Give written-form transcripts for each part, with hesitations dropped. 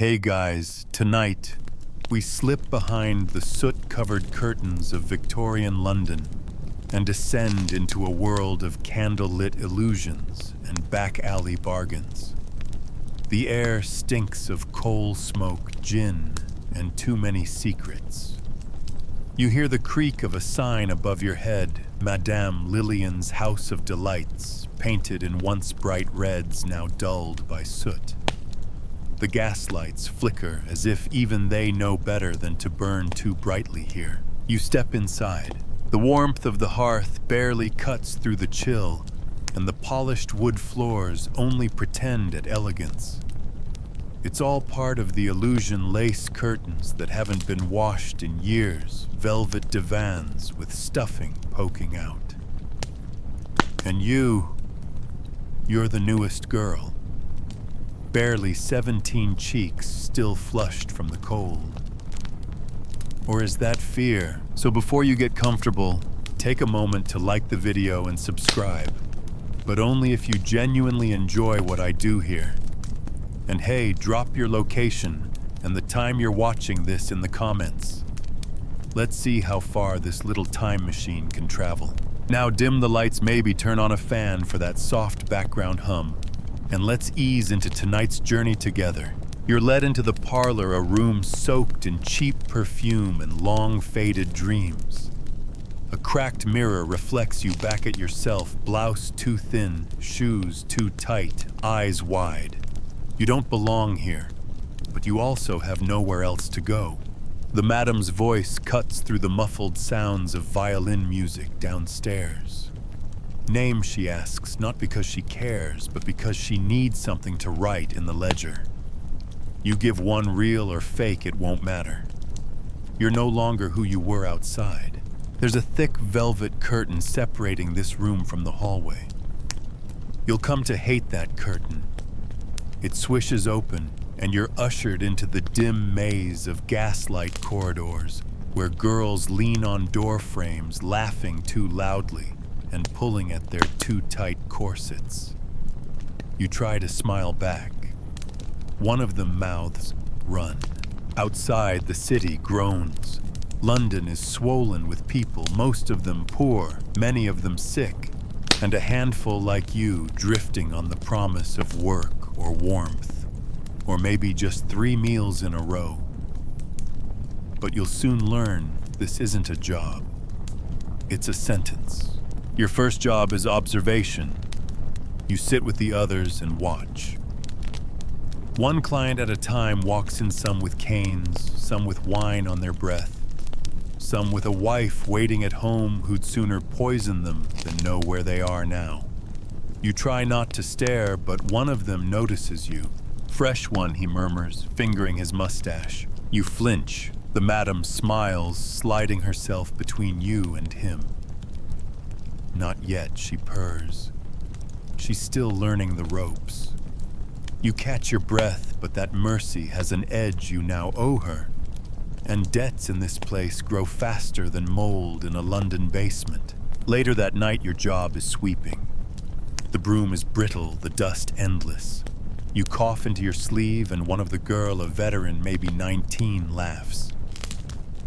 Hey guys, tonight we slip behind the soot-covered curtains of Victorian London and descend into a world of candle-lit illusions and back-alley bargains. The air stinks of coal smoke, gin, and too many secrets. You hear the creak of a sign above your head, Madame Lillian's House of Delights, painted in once bright reds now dulled by soot. The gaslights flicker as if even they know better than to burn too brightly here. You step inside. The warmth of the hearth barely cuts through the chill, and the polished wood floors only pretend at elegance. It's all part of the illusion lace curtains that haven't been washed in years, velvet divans with stuffing poking out. And you're the newest girl. Barely 17 cheeks still flushed from the cold. Or is that fear? So before you get comfortable, take a moment to like the video and subscribe, but only if you genuinely enjoy what I do here. And hey, drop your location and the time you're watching this in the comments. Let's see how far this little time machine can travel. Now dim the lights, maybe turn on a fan for that soft background hum. And let's ease into tonight's journey together. You're led into the parlor, a room soaked in cheap perfume and long-faded dreams. A cracked mirror reflects you back at yourself, blouse too thin, shoes too tight, eyes wide. You don't belong here, but you also have nowhere else to go. The madam's voice cuts through the muffled sounds of violin music downstairs. Name, she asks, not because she cares, but because she needs something to write in the ledger. You give one real or fake, it won't matter. You're no longer who you were outside. There's a thick velvet curtain separating this room from the hallway. You'll come to hate that curtain. It swishes open, and you're ushered into the dim maze of gaslight corridors, where girls lean on door frames, laughing too loudly and pulling at their too tight corsets. You try to smile back. One of them mouths, "Run." Outside, the city groans. London is swollen with people, most of them poor, many of them sick, and a handful like you drifting on the promise of work or warmth, or maybe just 3 meals in a row. But you'll soon learn this isn't a job. It's a sentence. Your first job is observation. You sit with the others and watch. One client at a time walks in, some with canes, some with wine on their breath, some with a wife waiting at home who'd sooner poison them than know where they are now. You try not to stare, but one of them notices you. "Fresh one," he murmurs, fingering his mustache. You flinch. The madam smiles, sliding herself between you and him. "Not yet," she purrs. She's still learning the ropes. You catch your breath, but that mercy has an edge you now owe her. And debts in this place grow faster than mold in a London basement. Later that night, your job is sweeping. The broom is brittle, the dust endless. You cough into your sleeve, and one of the girl, a veteran, maybe 19, laughs.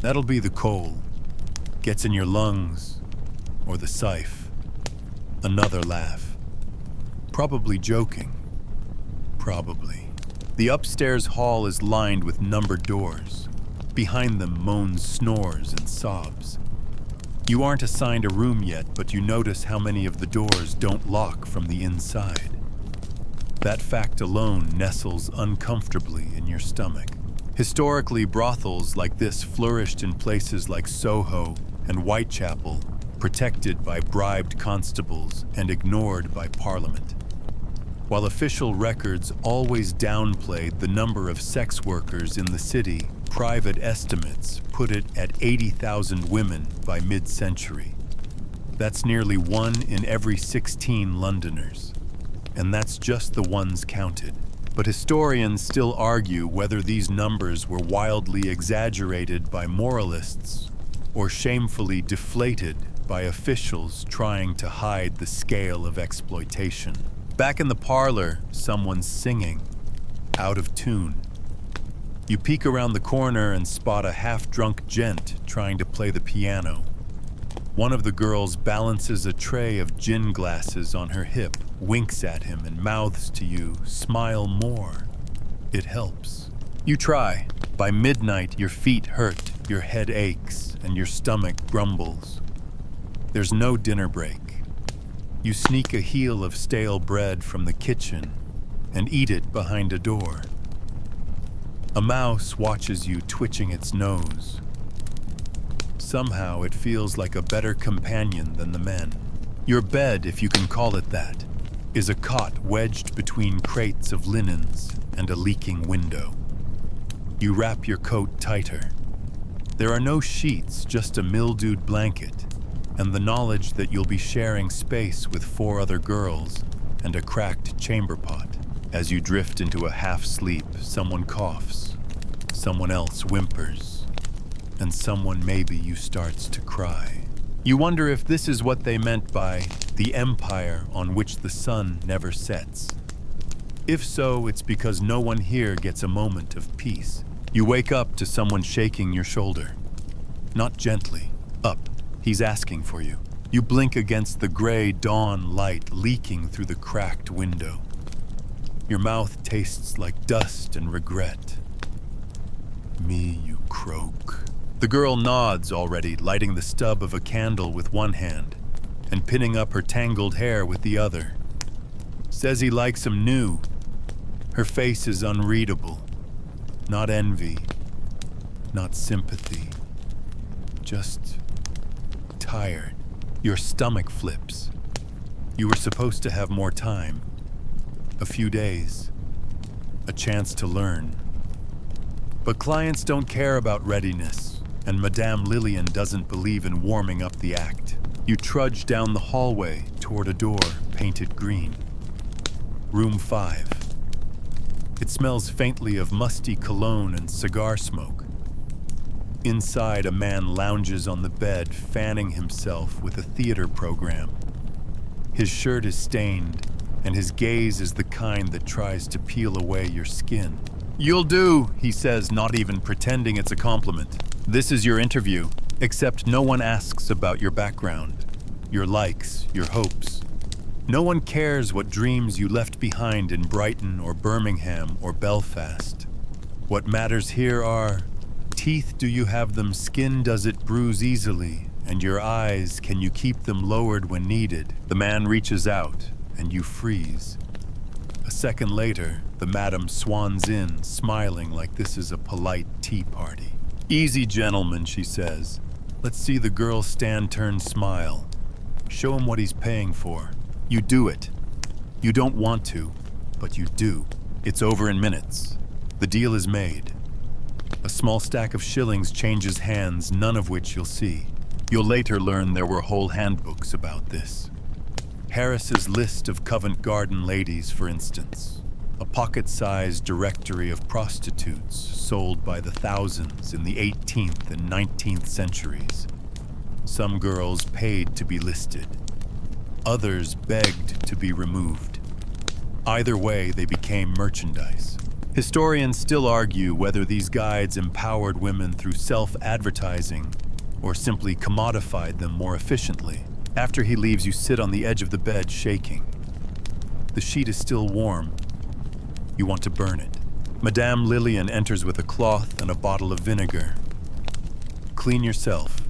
That'll be the coal. Gets in your lungs. Or the scythe. Another laugh. Probably joking. Probably. The upstairs hall is lined with numbered doors. Behind them moans, snores, and sobs. You aren't assigned a room yet, but you notice how many of the doors don't lock from the inside. That fact alone nestles uncomfortably in your stomach. Historically, brothels like this flourished in places like Soho and Whitechapel, protected by bribed constables and ignored by Parliament. While official records always downplayed the number of sex workers in the city, private estimates put it at 80,000 women by mid-century. That's nearly 1 in every 16 Londoners. And that's just the ones counted. But historians still argue whether these numbers were wildly exaggerated by moralists or shamefully deflated by officials trying to hide the scale of exploitation. Back in the parlor, someone's singing, out of tune. You peek around the corner and spot a half-drunk gent trying to play the piano. One of the girls balances a tray of gin glasses on her hip, winks at him and mouths to you, "Smile more." It helps. You try. By midnight, your feet hurt, your head aches, and your stomach grumbles. There's no dinner break. You sneak a heel of stale bread from the kitchen and eat it behind a door. A mouse watches you twitching its nose. Somehow it feels like a better companion than the men. Your bed, if you can call it that, is a cot wedged between crates of linens and a leaking window. You wrap your coat tighter. There are no sheets, just a mildewed blanket, and the knowledge that you'll be sharing space with 4 other girls and a cracked chamber pot. As you drift into a half-sleep, someone coughs, someone else whimpers, and someone maybe you starts to cry. You wonder if this is what they meant by the empire on which the sun never sets. If so, it's because no one here gets a moment of peace. You wake up to someone shaking your shoulder. Not gently, up. He's asking for you. You blink against the gray dawn light leaking through the cracked window. Your mouth tastes like dust and regret. Me, you croak. The girl nods already, lighting the stub of a candle with one hand and pinning up her tangled hair with the other. Says he likes him new. Her face is unreadable. Not envy, not sympathy, just tired. Your stomach flips. You were supposed to have more time. A few days. A chance to learn. But clients don't care about readiness, and Madame Lillian doesn't believe in warming up the act. You trudge down the hallway toward a door painted green. Room 5. It smells faintly of musty cologne and cigar smoke. Inside, a man lounges on the bed, fanning himself with a theater program. His shirt is stained, and his gaze is the kind that tries to peel away your skin. "You'll do," he says, not even pretending it's a compliment. "This is your interview, except no one asks about your background, your likes, your hopes. No one cares what dreams you left behind in Brighton or Birmingham or Belfast. What matters here are teeth, do you have them, skin, does it bruise easily, and your eyes, can you keep them lowered when needed?" The man reaches out, and you freeze. A second later, the madam swans in, smiling like this is a polite tea party. "Easy, gentlemen," she says. Let's see the girl stand, turn, smile. Show him what he's paying for. You do it. You don't want to, but you do. It's over in minutes. The deal is made. A small stack of shillings changes hands, none of which you'll see. You'll later learn there were whole handbooks about this. Harris's list of Covent Garden ladies, for instance. A pocket-sized directory of prostitutes sold by the thousands in the 18th and 19th centuries. Some girls paid to be listed. Others begged to be removed. Either way, they became merchandise. Historians still argue whether these guides empowered women through self-advertising or simply commodified them more efficiently. After he leaves, you sit on the edge of the bed shaking. The sheet is still warm. You want to burn it. Madame Lillian enters with a cloth and a bottle of vinegar. Clean yourself.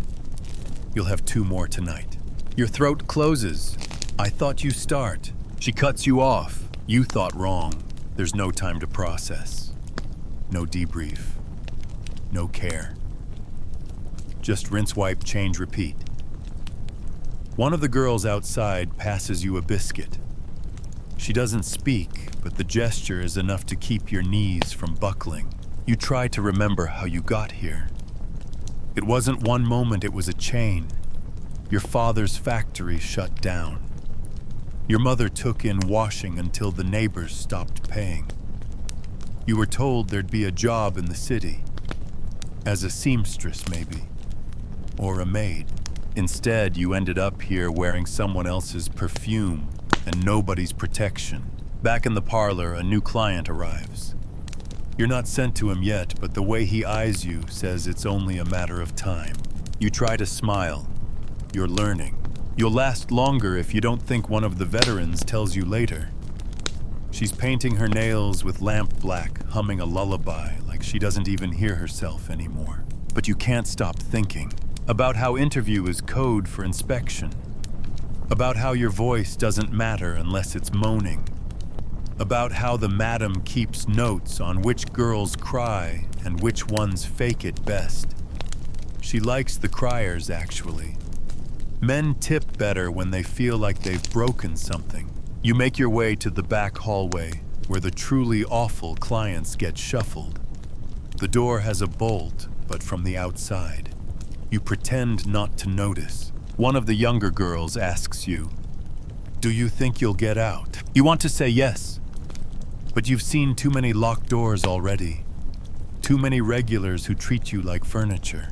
You'll have 2 more tonight. Your throat closes. I thought you start. She cuts you off. You thought wrong. There's no time to process. No debrief. No care. Just rinse, wipe, change, repeat. One of the girls outside passes you a biscuit. She doesn't speak, but the gesture is enough to keep your knees from buckling. You try to remember how you got here. It wasn't one moment, it was a chain. Your father's factory shut down. Your mother took in washing until the neighbors stopped paying. You were told there'd be a job in the city. As a seamstress, maybe. Or a maid. Instead, you ended up here wearing someone else's perfume and nobody's protection. Back in the parlor, a new client arrives. You're not sent to him yet, but the way he eyes you says it's only a matter of time. You try to smile. You're learning. You'll last longer if you don't think one of the veterans tells you later. She's painting her nails with lamp black, humming a lullaby like she doesn't even hear herself anymore. But you can't stop thinking about how interview is code for inspection, about how your voice doesn't matter unless it's moaning, about how the madam keeps notes on which girls cry and which ones fake it best. She likes the criers, actually. Men tip better when they feel like they've broken something. You make your way to the back hallway where the truly awful clients get shuffled. The door has a bolt, but from the outside. You pretend not to notice. One of the younger girls asks you, "Do you think you'll get out?" You want to say yes, but you've seen too many locked doors already. Too many regulars who treat you like furniture.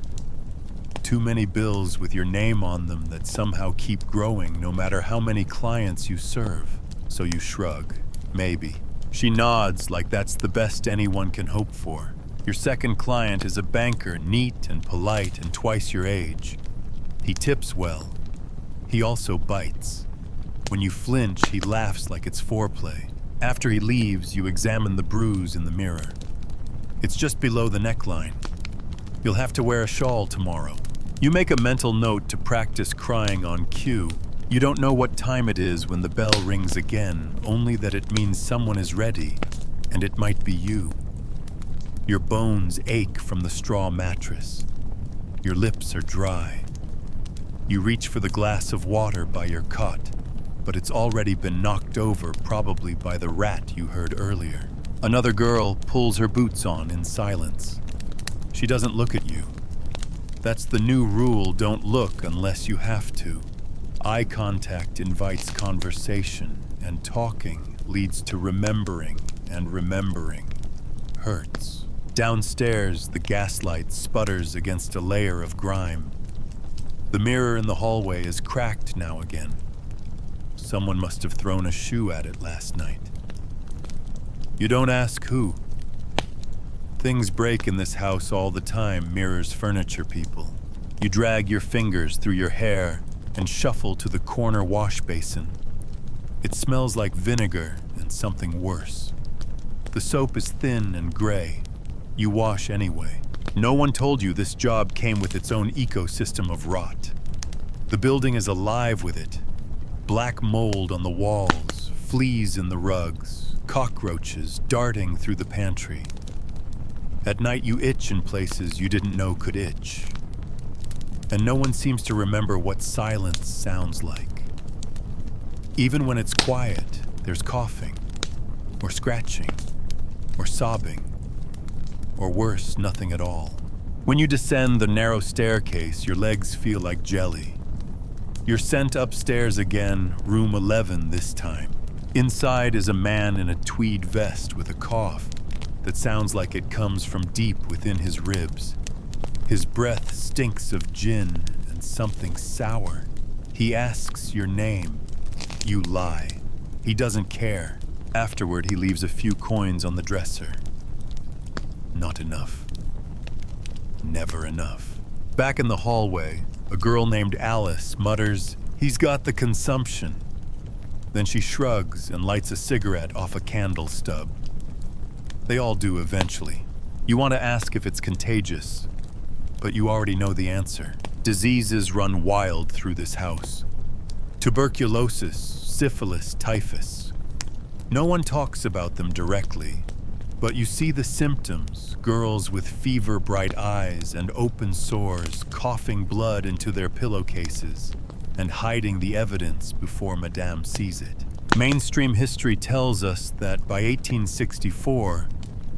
Too many bills with your name on them that somehow keep growing no matter how many clients you serve. So you shrug. Maybe. She nods like that's the best anyone can hope for. Your second client is a banker, neat and polite and twice your age. He tips well. He also bites. When you flinch, he laughs like it's foreplay. After he leaves, you examine the bruise in the mirror. It's just below the neckline. You'll have to wear a shawl tomorrow. You make a mental note to practice crying on cue. You don't know what time it is when the bell rings again, only that it means someone is ready, and it might be you. Your bones ache from the straw mattress. Your lips are dry. You reach for the glass of water by your cot, but it's already been knocked over, probably by the rat you heard earlier. Another girl pulls her boots on in silence. She doesn't look at you. That's the new rule, don't look unless you have to. Eye contact invites conversation, and talking leads to remembering, and remembering hurts. Downstairs, the gaslight sputters against a layer of grime. The mirror in the hallway is cracked now again. Someone must have thrown a shoe at it last night. You don't ask who. Things break in this house all the time, mirrors furniture people. You drag your fingers through your hair and shuffle to the corner wash basin. It smells like vinegar and something worse. The soap is thin and gray. You wash anyway. No one told you this job came with its own ecosystem of rot. The building is alive with it. Black mold on the walls, fleas in the rugs, cockroaches darting through the pantry. At night you itch in places you didn't know could itch. And no one seems to remember what silence sounds like. Even when it's quiet, there's coughing, or scratching, or sobbing, or worse, nothing at all. When you descend the narrow staircase, your legs feel like jelly. You're sent upstairs again, room 11 this time. Inside is a man in a tweed vest with a cough that sounds like it comes from deep within his ribs. His breath stinks of gin and something sour. He asks your name. You lie. He doesn't care. Afterward, he leaves a few coins on the dresser. Not enough. Never enough. Back in the hallway, a girl named Alice mutters, "He's got the consumption." Then she shrugs and lights a cigarette off a candle stub. They all do eventually. You want to ask if it's contagious, but you already know the answer. Diseases run wild through this house. Tuberculosis, syphilis, typhus. No one talks about them directly, but you see the symptoms, girls with fever-bright eyes and open sores coughing blood into their pillowcases and hiding the evidence before Madame sees it. Mainstream history tells us that by 1864,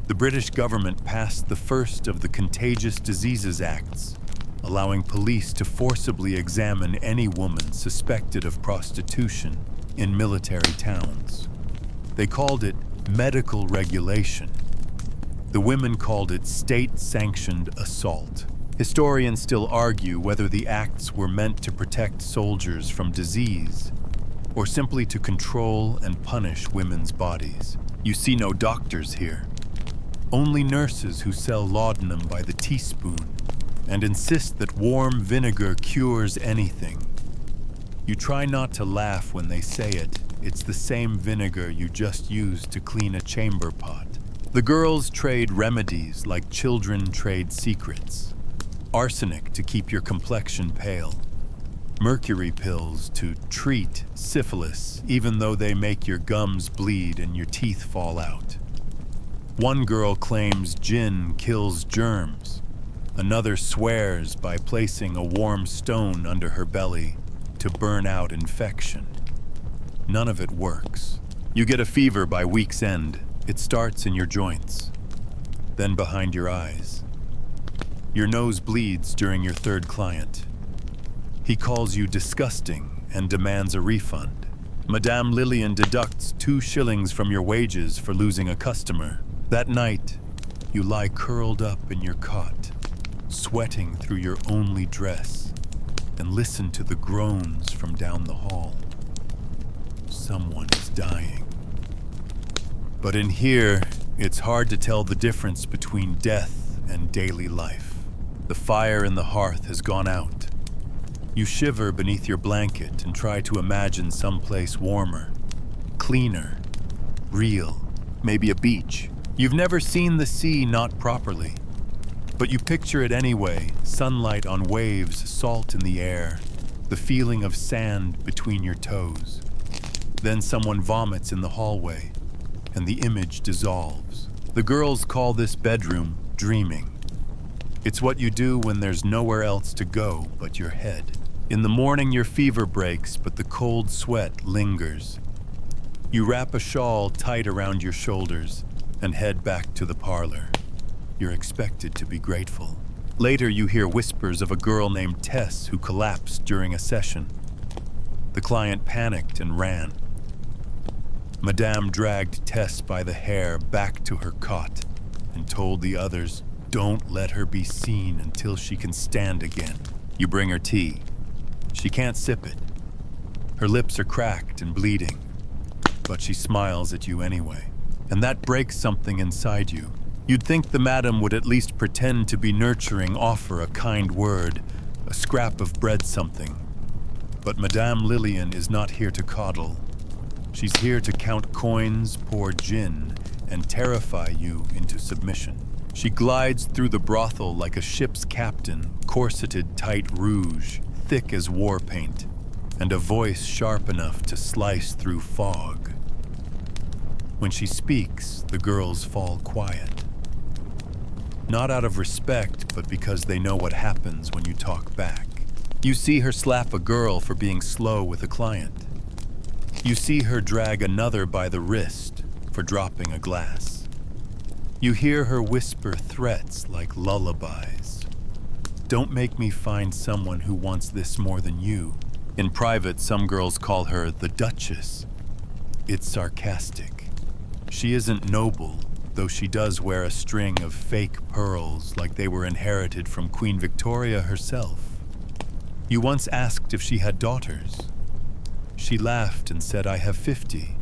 the British government passed the first of the Contagious Diseases Acts, allowing police to forcibly examine any woman suspected of prostitution in military towns. They called it medical regulation. The women called it state-sanctioned assault. Historians still argue whether the acts were meant to protect soldiers from disease or simply to control and punish women's bodies. You see no doctors here, Only nurses who sell laudanum by the teaspoon and insist that warm vinegar cures anything. You try not to laugh when they say it. It's the same vinegar you just used to clean a chamber pot. The girls trade remedies like children trade secrets. Arsenic to keep your complexion pale. Mercury pills to treat syphilis, even though they make your gums bleed and your teeth fall out. One girl claims gin kills germs. Another swears by placing a warm stone under her belly to burn out infection. None of it works. You get a fever by week's end. It starts in your joints, then behind your eyes. Your nose bleeds during your third client. He calls you disgusting and demands a refund. Madame Lillian deducts 2 shillings from your wages for losing a customer. That night, you lie curled up in your cot, sweating through your only dress, and listen to the groans from down the hall. Someone is dying. But in here, it's hard to tell the difference between death and daily life. The fire in the hearth has gone out. You shiver beneath your blanket and try to imagine someplace warmer, cleaner, real, maybe a beach. You've never seen the sea not properly, but you picture it anyway, sunlight on waves, salt in the air, the feeling of sand between your toes. Then someone vomits in the hallway, and the image dissolves. The girls call this bedroom dreaming. It's what you do when there's nowhere else to go but your head. In the morning, your fever breaks, but the cold sweat lingers. You wrap a shawl tight around your shoulders and head back to the parlor. You're expected to be grateful. Later, you hear whispers of a girl named Tess who collapsed during a session. The client panicked and ran. Madame dragged Tess by the hair back to her cot and told the others, "Don't let her be seen until she can stand again." You bring her tea. She can't sip it. Her lips are cracked and bleeding, but she smiles at you anyway. And that breaks something inside you. You'd think the madam would at least pretend to be nurturing, offer a kind word, a scrap of bread, something. But Madame Lillian is not here to coddle. She's here to count coins, pour gin, and terrify you into submission. She glides through the brothel like a ship's captain, corseted tight rouge, thick as war paint, and a voice sharp enough to slice through fog. When she speaks, the girls fall quiet. Not out of respect, but because they know what happens when you talk back. You see her slap a girl for being slow with a client. You see her drag another by the wrist for dropping a glass. You hear her whisper threats like lullabies. "Don't make me find someone who wants this more than you." In private, some girls call her the Duchess. It's sarcastic. She isn't noble, though she does wear a string of fake pearls like they were inherited from Queen Victoria herself. You once asked if she had daughters. She laughed and said, "I have 50.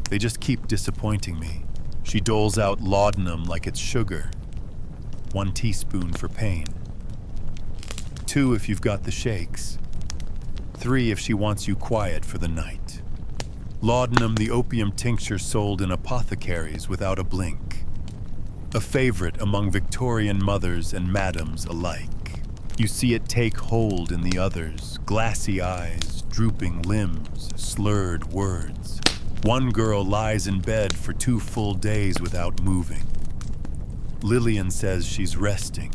They just keep disappointing me." She doles out laudanum like it's sugar. 1 teaspoon for pain. 2 if you've got the shakes. 3 if she wants you quiet for the night. Laudanum, the opium tincture sold in apothecaries without a blink. A favorite among Victorian mothers and madams alike. You see it take hold in the others, glassy eyes, drooping limbs, slurred words. One girl lies in bed for 2 full days without moving. Lillian says she's resting.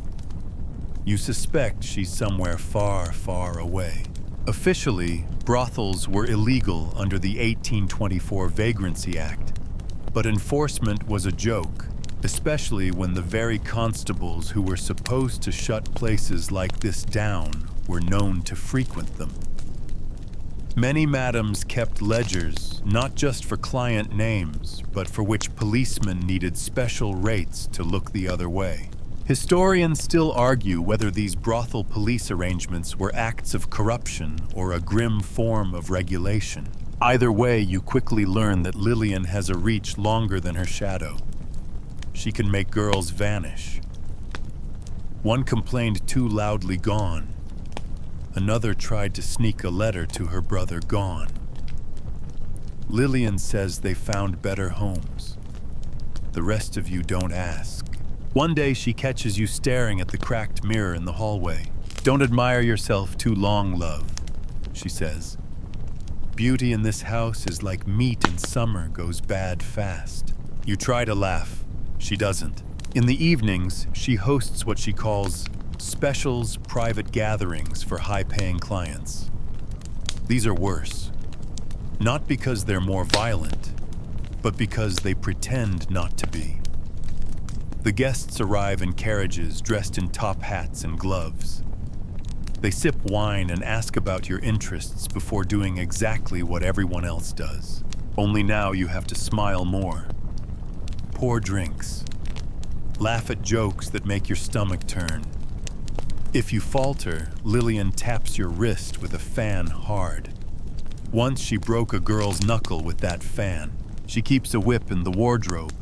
You suspect she's somewhere far, far away. Officially, brothels were illegal under the 1824 Vagrancy Act, but enforcement was a joke, especially when the very constables who were supposed to shut places like this down were known to frequent them. Many madams kept ledgers, not just for client names, but for which policemen needed special rates to look the other way. Historians still argue whether these brothel police arrangements were acts of corruption or a grim form of regulation. Either way, you quickly learn that Lillian has a reach longer than her shadow. she can make girls vanish. One complained too loudly gone. Another tried to sneak a letter to her brother gone. Lillian says they found better homes. The rest of you don't ask. One day she catches you staring at the cracked mirror in the hallway. Don't admire yourself too long, love, she says. Beauty in this house is like meat in summer goes bad fast. You try to laugh. She doesn't. In the evenings, she hosts what she calls specials private gatherings for high-paying clients. These are worse. Not because they're more violent, but because they pretend not to be. The guests arrive in carriages dressed in top hats and gloves. They sip wine and ask about your interests before doing exactly what everyone else does. Only now you have to smile more. Pour drinks. Laugh at jokes that make your stomach turn. If you falter, Lillian taps your wrist with a fan hard. Once she broke a girl's knuckle with that fan. She keeps a whip in the wardrobe,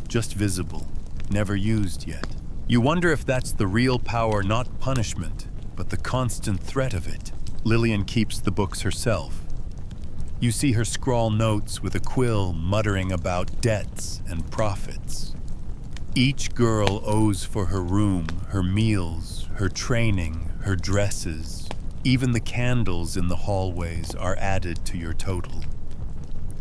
just visible, never used yet. You wonder if that's the real power, not punishment, but the constant threat of it. Lillian keeps the books herself. You see her scrawl notes with a quill muttering about debts and profits. Each girl owes for her room, her meals, her training, her dresses. Even the candles in the hallways are added to your total.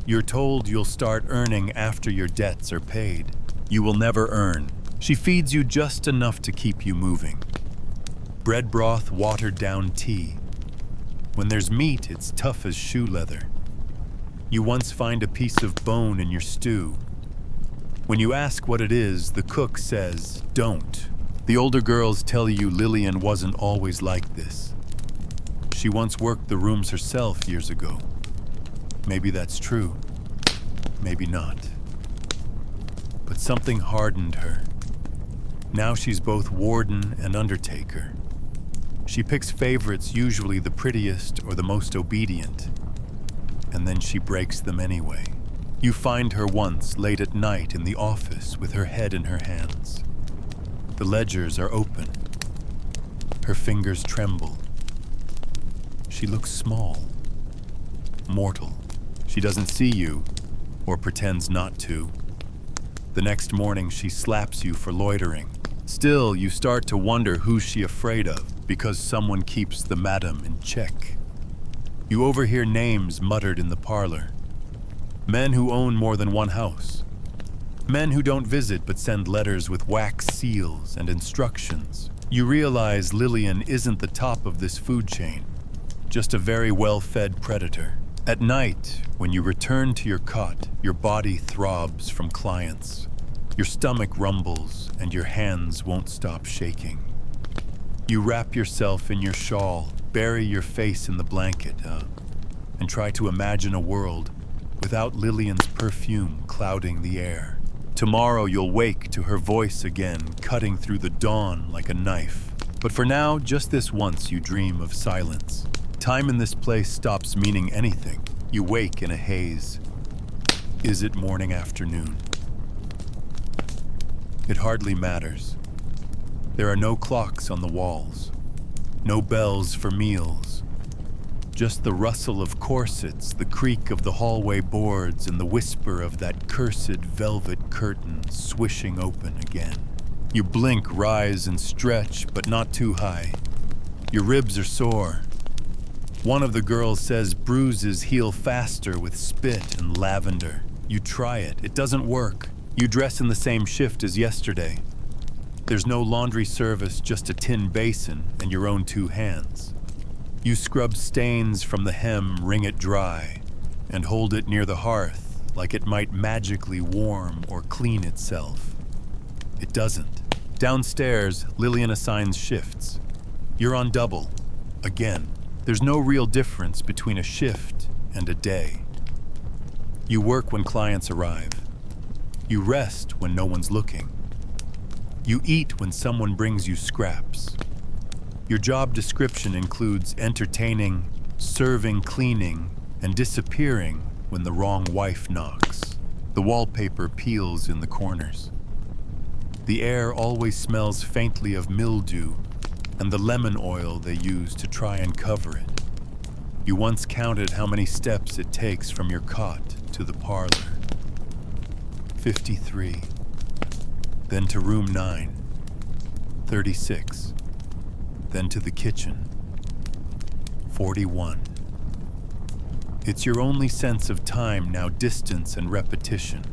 You're told you'll start earning after your debts are paid. You will never earn. She feeds you just enough to keep you moving. Bread broth, watered down tea. When there's meat, it's tough as shoe leather. You once find a piece of bone in your stew. When you ask what it is, the cook says, don't. The older girls tell you Lillian wasn't always like this. She once worked the rooms herself years ago. Maybe that's true. Maybe not. But something hardened her. Now she's both warden and undertaker. She picks favorites, usually the prettiest or the most obedient, and then she breaks them anyway. You find her once late at night in the office with her head in her hands. The ledgers are open. Her fingers tremble. She looks small, mortal. She doesn't see you, or pretends not to. The next morning she slaps you for loitering. Still, you start to wonder who's she afraid of, because someone keeps the madam in check. You overhear names muttered in the parlor. Men who own more than one house. Men who don't visit but send letters with wax seals and instructions. You realize Lillian isn't the top of this food chain, just a very well-fed predator. At night, when you return to your cot, your body throbs from clients. Your stomach rumbles and your hands won't stop shaking. You wrap yourself in your shawl, bury your face in the blanket, and try to imagine a world without Lillian's perfume clouding the air. Tomorrow you'll wake to her voice again, cutting through the dawn like a knife. But for now, just this once you dream of silence. Time in this place stops meaning anything. You wake in a haze. Is it morning, afternoon? It hardly matters. There are no clocks on the walls, no bells for meals. Just the rustle of corsets, the creak of the hallway boards, and the whisper of that cursed velvet curtain swishing open again. You blink, rise, and stretch, but not too high. Your ribs are sore. One of the girls says bruises heal faster with spit and lavender. You try it. It doesn't work. You dress in the same shift as yesterday. There's no laundry service, just a tin basin and your own 2 hands. You scrub stains from the hem, wring it dry, and hold it near the hearth like it might magically warm or clean itself. It doesn't. Downstairs, Lillian assigns shifts. You're on double. Again. There's no real difference between a shift and a day. You work when clients arrive. You rest when no one's looking. You eat when someone brings you scraps. Your job description includes entertaining, serving, cleaning, and disappearing when the wrong wife knocks. The wallpaper peels in the corners. The air always smells faintly of mildew and the lemon oil they use to try and cover it. You once counted how many steps it takes from your cot to the parlor. 53. Then to room 9. 36. Then to the kitchen. 41. It's your only sense of time now, distance and repetition.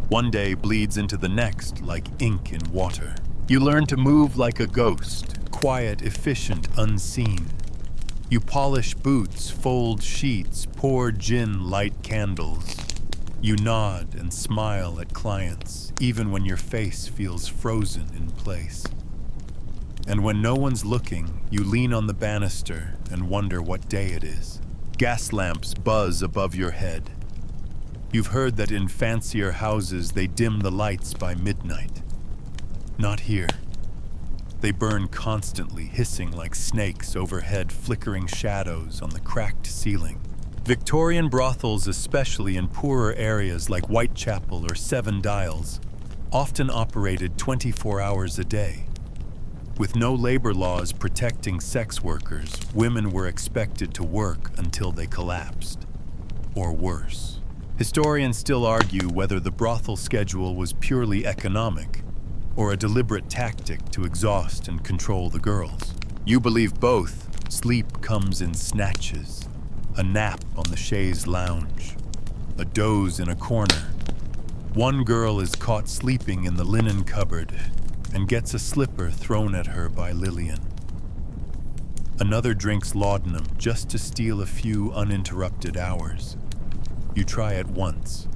One day bleeds into the next like ink in water. You learn to move like a ghost, quiet, efficient, unseen. You polish boots, fold sheets, pour gin, light candles. You nod and smile at clients, even when your face feels frozen in place. And when no one's looking, you lean on the banister and wonder what day it is. Gas lamps buzz above your head. You've heard that in fancier houses they dim the lights by midnight. Not here. They burn constantly, hissing like snakes overhead, flickering shadows on the cracked ceiling. Victorian brothels, especially in poorer areas like Whitechapel or Seven Dials, often operated 24 hours a day. With no labor laws protecting sex workers, women were expected to work until they collapsed, or worse. Historians still argue whether the brothel schedule was purely economic or a deliberate tactic to exhaust and control the girls. You believe both. Sleep comes in snatches. A nap on the chaise lounge. A doze in a corner. One girl is caught sleeping in the linen cupboard and gets a slipper thrown at her by Lillian. Another drinks laudanum just to steal a few uninterrupted hours. You try it once.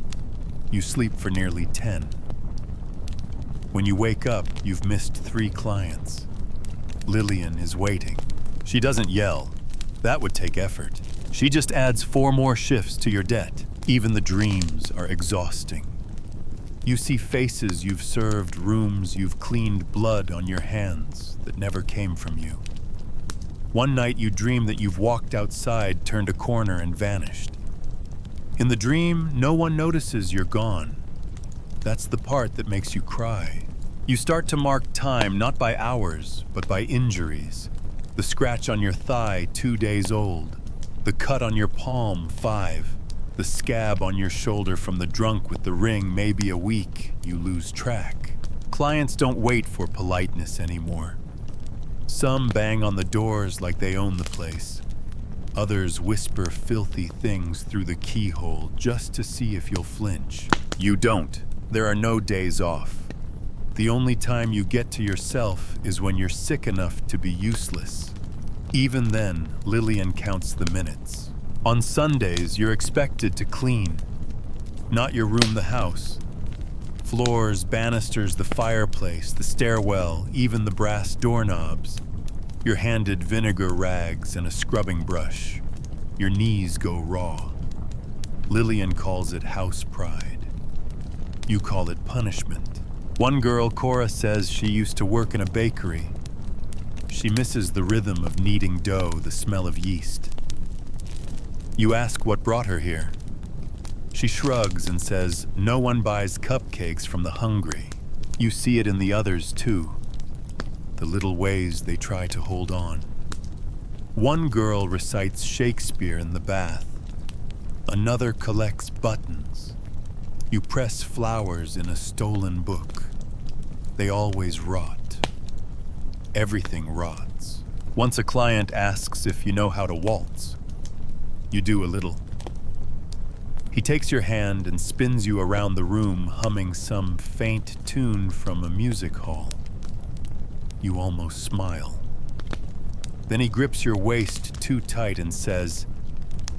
You sleep for nearly 10. When you wake up, you've missed 3 clients. Lillian is waiting. She doesn't yell. That would take effort. She just adds 4 more shifts to your debt. Even the dreams are exhausting. You see faces you've served, rooms you've cleaned, blood on your hands that never came from you. One night you dream that you've walked outside, turned a corner, and vanished. In the dream, no one notices you're gone. That's the part that makes you cry. You start to mark time not by hours, but by injuries. The scratch on your thigh, 2 days old. The cut on your palm, 5. The scab on your shoulder from the drunk with the ring, maybe a week. You lose track. Clients don't wait for politeness anymore. Some bang on the doors like they own the place. Others whisper filthy things through the keyhole just to see if you'll flinch. You don't. There are no days off. The only time you get to yourself is when you're sick enough to be useless. Even then, Lillian counts the minutes. On Sundays, you're expected to clean. Not your room, the house. Floors, banisters, the fireplace, the stairwell, even the brass doorknobs. You're handed vinegar rags and a scrubbing brush. Your knees go raw. Lillian calls it house pride. You call it punishment. One girl, Cora, says she used to work in a bakery. She misses the rhythm of kneading dough, the smell of yeast. You ask what brought her here. She shrugs and says, no one buys cupcakes from the hungry. You see it in the others, too. The little ways they try to hold on. One girl recites Shakespeare in the bath. Another collects buttons. You press flowers in a stolen book. They always rot. Everything rots. Once a client asks if you know how to waltz. You do a little. He takes your hand and spins you around the room, humming some faint tune from a music hall. You almost smile. Then he grips your waist too tight and says,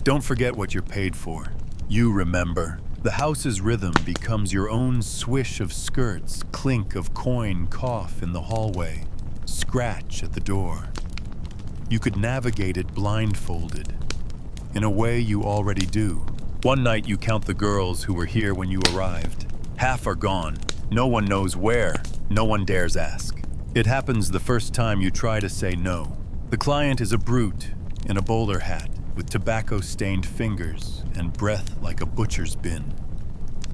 don't forget what you're paid for. You remember. The house's rhythm becomes your own swish of skirts, clink of coin, cough in the hallway, scratch at the door. You could navigate it blindfolded. In a way you already do. One night you count the girls who were here when you arrived. Half are gone. No one knows where. No one dares ask. It happens the first time you try to say no. The client is a brute in a bowler hat with tobacco-stained fingers and breath like a butcher's bin.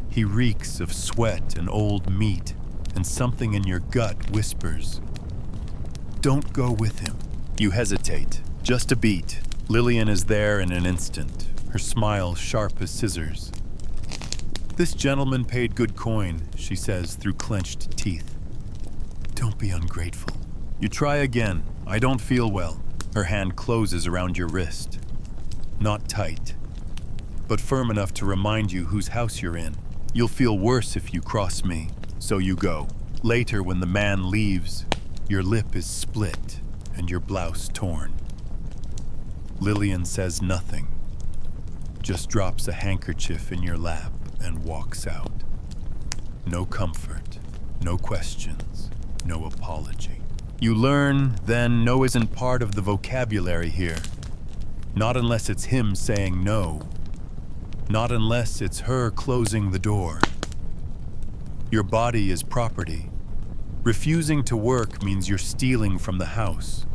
He reeks of sweat and old meat, and something in your gut whispers, "Don't go with him." You hesitate, just a beat. Lillian is there in an instant, her smile sharp as scissors. "This gentleman paid good coin," she says through clenched teeth. "Don't be ungrateful." You try again. "I don't feel well." Her hand closes around your wrist. Not tight, but firm enough to remind you whose house you're in. "You'll feel worse if you cross me." So you go. Later, when the man leaves, your lip is split and your blouse torn. Lillian says nothing, just drops a handkerchief in your lap and walks out. No comfort, no questions, no apology. You learn, then, no isn't part of the vocabulary here. Not unless it's him saying no. Not unless it's her closing the door. Your body is property. Refusing to work means you're stealing from the house.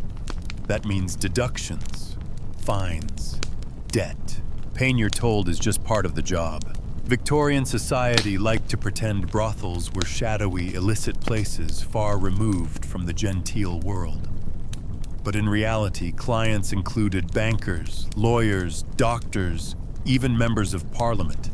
That means deductions, fines, debt. Pain, you're told, is just part of the job. Victorian society liked to pretend brothels were shadowy, illicit places far removed from the genteel world. But in reality, clients included bankers, lawyers, doctors, even members of parliament.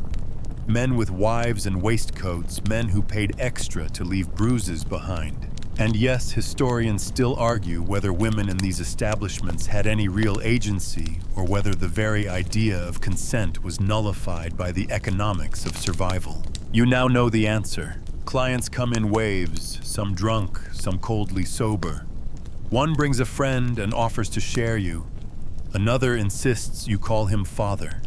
Men with wives and waistcoats, men who paid extra to leave bruises behind. And yes, historians still argue whether women in these establishments had any real agency or whether the very idea of consent was nullified by the economics of survival. You now know the answer. Clients come in waves, some drunk, some coldly sober. One brings a friend and offers to share you. Another insists you call him father.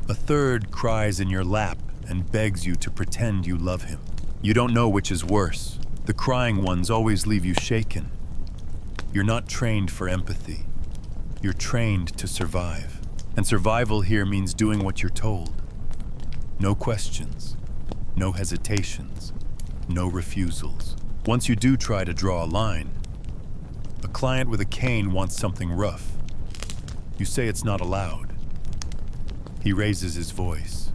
A third cries in your lap and begs you to pretend you love him. You don't know which is worse. The crying ones always leave you shaken. You're not trained for empathy. You're trained to survive. And survival here means doing what you're told. No questions, no hesitations, no refusals. Once you do try to draw a line, a client with a cane wants something rough. You say it's not allowed. He raises his voice.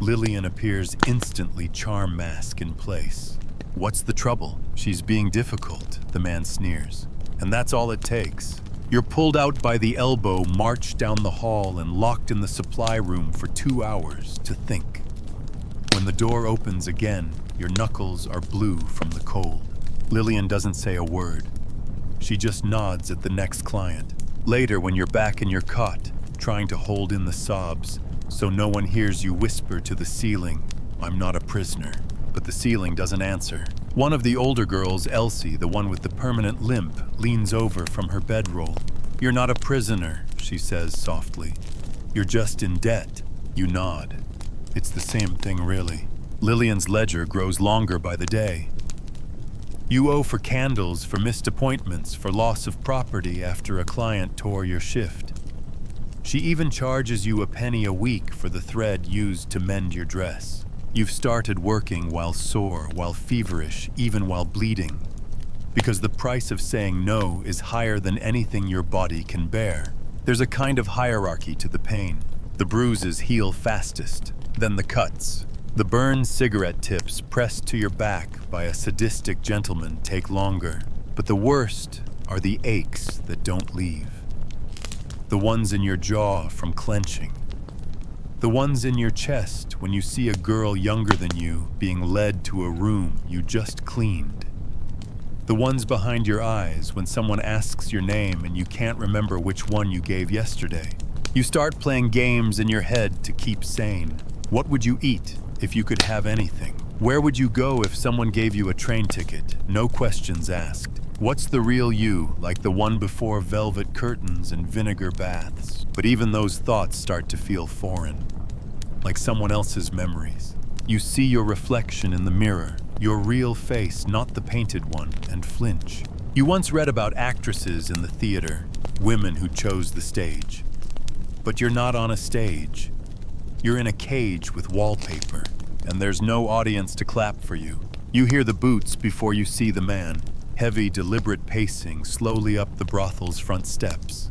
Lillian appears instantly, charm mask in place. "What's the trouble?" "She's being difficult," the man sneers. And that's all it takes. You're pulled out by the elbow, marched down the hall, and locked in the supply room for 2 hours to think. When the door opens again, your knuckles are blue from the cold. Lillian doesn't say a word. She just nods at the next client. Later, when you're back in your cot, trying to hold in the sobs so no one hears you whisper to the ceiling, "I'm not a prisoner." But the ceiling doesn't answer. One of the older girls, Elsie, the one with the permanent limp, leans over from her bedroll. "You're not a prisoner," she says softly. "You're just in debt." You nod. It's the same thing, really. Lillian's ledger grows longer by the day. You owe for candles, for missed appointments, for loss of property after a client tore your shift. She even charges you a penny a week for the thread used to mend your dress. You've started working while sore, while feverish, even while bleeding. Because the price of saying no is higher than anything your body can bear. There's a kind of hierarchy to the pain. The bruises heal fastest, then the cuts. The burned cigarette tips pressed to your back by a sadistic gentleman take longer. But the worst are the aches that don't leave. The ones in your jaw from clenching. The ones in your chest when you see a girl younger than you being led to a room you just cleaned. The ones behind your eyes when someone asks your name and you can't remember which one you gave yesterday. You start playing games in your head to keep sane. What would you eat if you could have anything? Where would you go if someone gave you a train ticket? No questions asked. What's the real you, like the one before velvet curtains and vinegar baths? But even those thoughts start to feel foreign, like someone else's memories. You see your reflection in the mirror, your real face, not the painted one, and flinch. You once read about actresses in the theater, women who chose the stage. But you're not on a stage. You're in a cage with wallpaper, and there's no audience to clap for you. You hear the boots before you see the man. Heavy, deliberate pacing slowly up the brothel's front steps.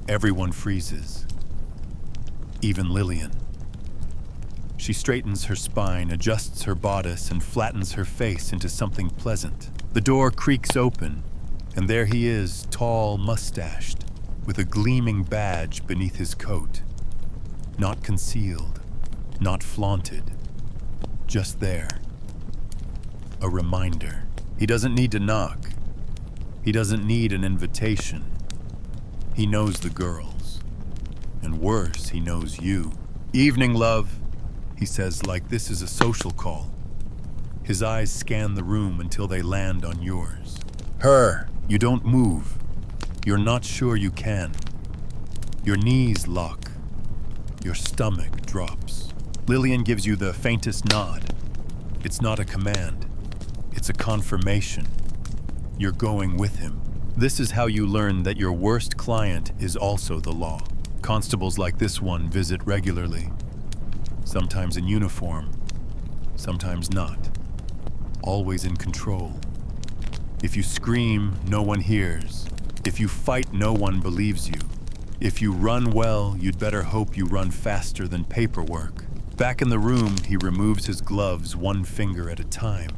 Everyone freezes. Even Lillian. She straightens her spine, adjusts her bodice, and flattens her face into something pleasant. The door creaks open, and there he is, tall, mustached, with a gleaming badge beneath his coat. Not concealed, not flaunted, just there. A reminder. He doesn't need to knock. He doesn't need an invitation. He knows the girls. And worse, he knows you. "Evening, love," he says like this is a social call. His eyes scan the room until they land on yours. Her. You don't move. You're not sure you can. Your knees lock. Your stomach drops. Lillian gives you the faintest nod. It's not a command. It's a confirmation. You're going with him. This is how you learn that your worst client is also the law. Constables like this one visit regularly. Sometimes in uniform, sometimes not. Always in control. If you scream, no one hears. If you fight, no one believes you. If you run well, you'd better hope you run faster than paperwork. Back in the room, he removes his gloves one finger at a time,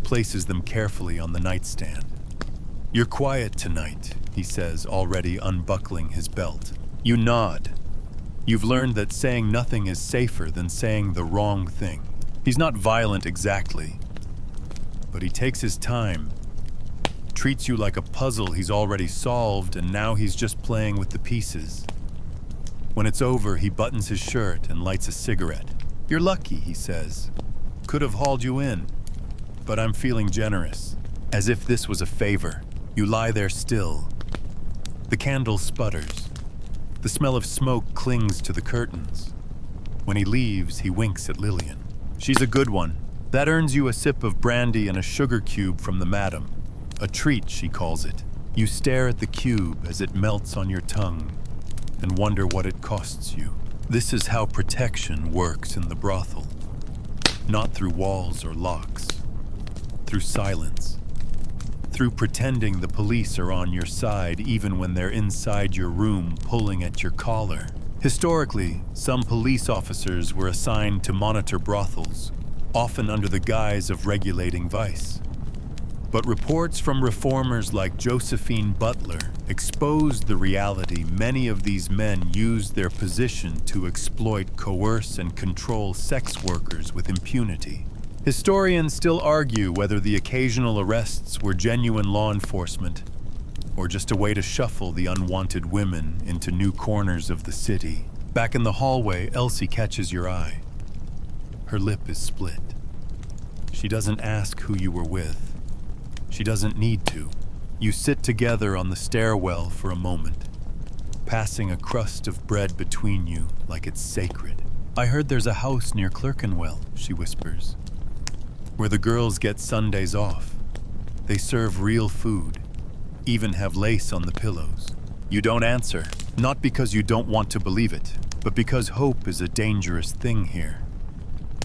places them carefully on the nightstand. "You're quiet tonight," he says, already unbuckling his belt. You nod. You've learned that saying nothing is safer than saying the wrong thing. He's not violent exactly, but he takes his time, treats you like a puzzle he's already solved, and now he's just playing with the pieces. When it's over, he buttons his shirt and lights a cigarette. "You're lucky," he says. "Could have hauled you in, but I'm feeling generous." As if this was a favor. You lie there still. The candle sputters. The smell of smoke clings to the curtains. When he leaves, he winks at Lillian. "She's a good one. That earns you a sip of brandy and a sugar cube from the madam. A treat, she calls it." You stare at the cube as it melts on your tongue and wonder what it costs you. This is how protection works in the brothel. Not through walls or locks. Through silence. Through pretending the police are on your side even when they're inside your room pulling at your collar. Historically, some police officers were assigned to monitor brothels, often under the guise of regulating vice. But reports from reformers like Josephine Butler exposed the reality many of these men used their position to exploit, coerce, and control sex workers with impunity. Historians still argue whether the occasional arrests were genuine law enforcement or just a way to shuffle the unwanted women into new corners of the city. Back in the hallway, Elsie catches your eye. Her lip is split. She doesn't ask who you were with. She doesn't need to. You sit together on the stairwell for a moment, passing a crust of bread between you like it's sacred. "I heard there's a house near Clerkenwell," she whispers, "where the girls get Sundays off. They serve real food, even have lace on the pillows." You don't answer, not because you don't want to believe it, but because hope is a dangerous thing here,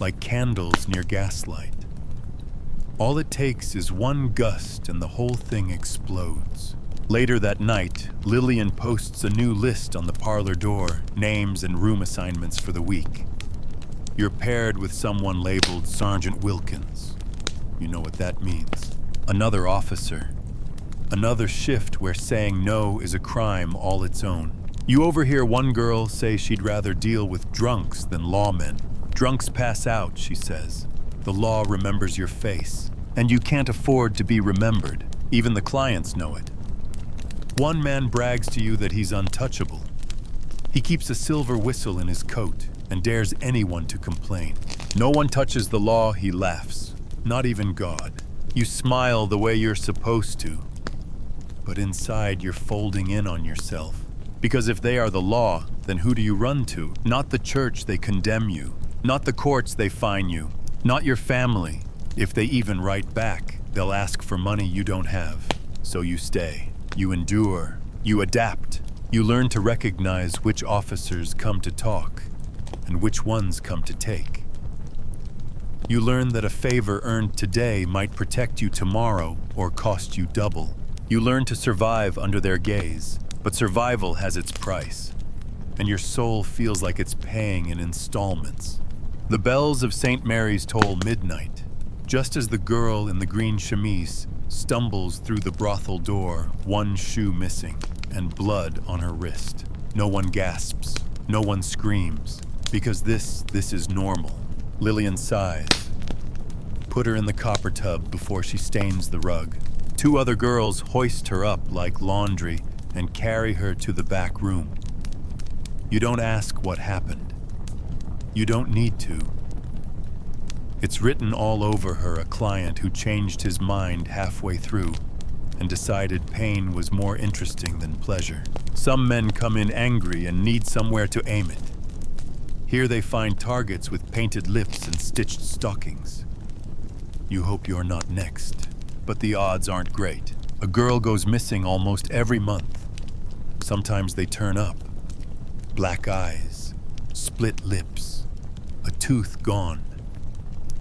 like candles near gaslight. All it takes is one gust and the whole thing explodes. Later that night, Lillian posts a new list on the parlor door, names and room assignments for the week. You're paired with someone labeled Sergeant Wilkins. You know what that means. Another officer. Another shift where saying no is a crime all its own. You overhear one girl say she'd rather deal with drunks than lawmen. "Drunks pass out," she says. "The law remembers your face, and you can't afford to be remembered. Even the clients know it." One man brags to you that he's untouchable. He keeps a silver whistle in his coat and dares anyone to complain. No one touches the law, he laughs. Not even God. You smile the way you're supposed to. But inside you're folding in on yourself. Because if they are the law, then who do you run to? Not the church, they condemn you. Not the courts, they fine you. Not your family. If they even write back, they'll ask for money you don't have. So you stay. You endure. You adapt. You learn to recognize which officers come to talk and which ones come to take. You learn that a favor earned today might protect you tomorrow or cost you double. You learn to survive under their gaze, but survival has its price, and your soul feels like it's paying in installments. The bells of St. Mary's toll midnight, just as the girl in the green chemise stumbles through the brothel door, one shoe missing and blood on her wrist. No one gasps, no one screams, because this is normal. Lillian sighs. Put her in the copper tub before she stains the rug. Two other girls hoist her up like laundry and carry her to the back room. You don't ask what happened. You don't need to. It's written all over her, a client who changed his mind halfway through and decided pain was more interesting than pleasure. Some men come in angry and need somewhere to aim it. Here they find targets with painted lips and stitched stockings. You hope you're not next, but the odds aren't great. A girl goes missing almost every month. Sometimes they turn up. Black eyes, split lips, a tooth gone.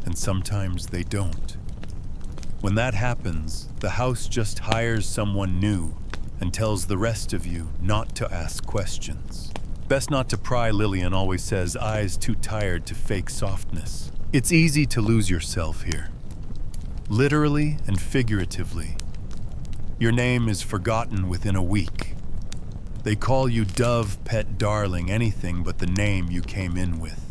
And sometimes they don't. When that happens, the house just hires someone new and tells the rest of you not to ask questions. Best not to pry, Lillian always says, eyes too tired to fake softness. It's easy to lose yourself here, literally and figuratively. Your name is forgotten within a week. They call you Dove, Pet, Darling, anything but the name you came in with.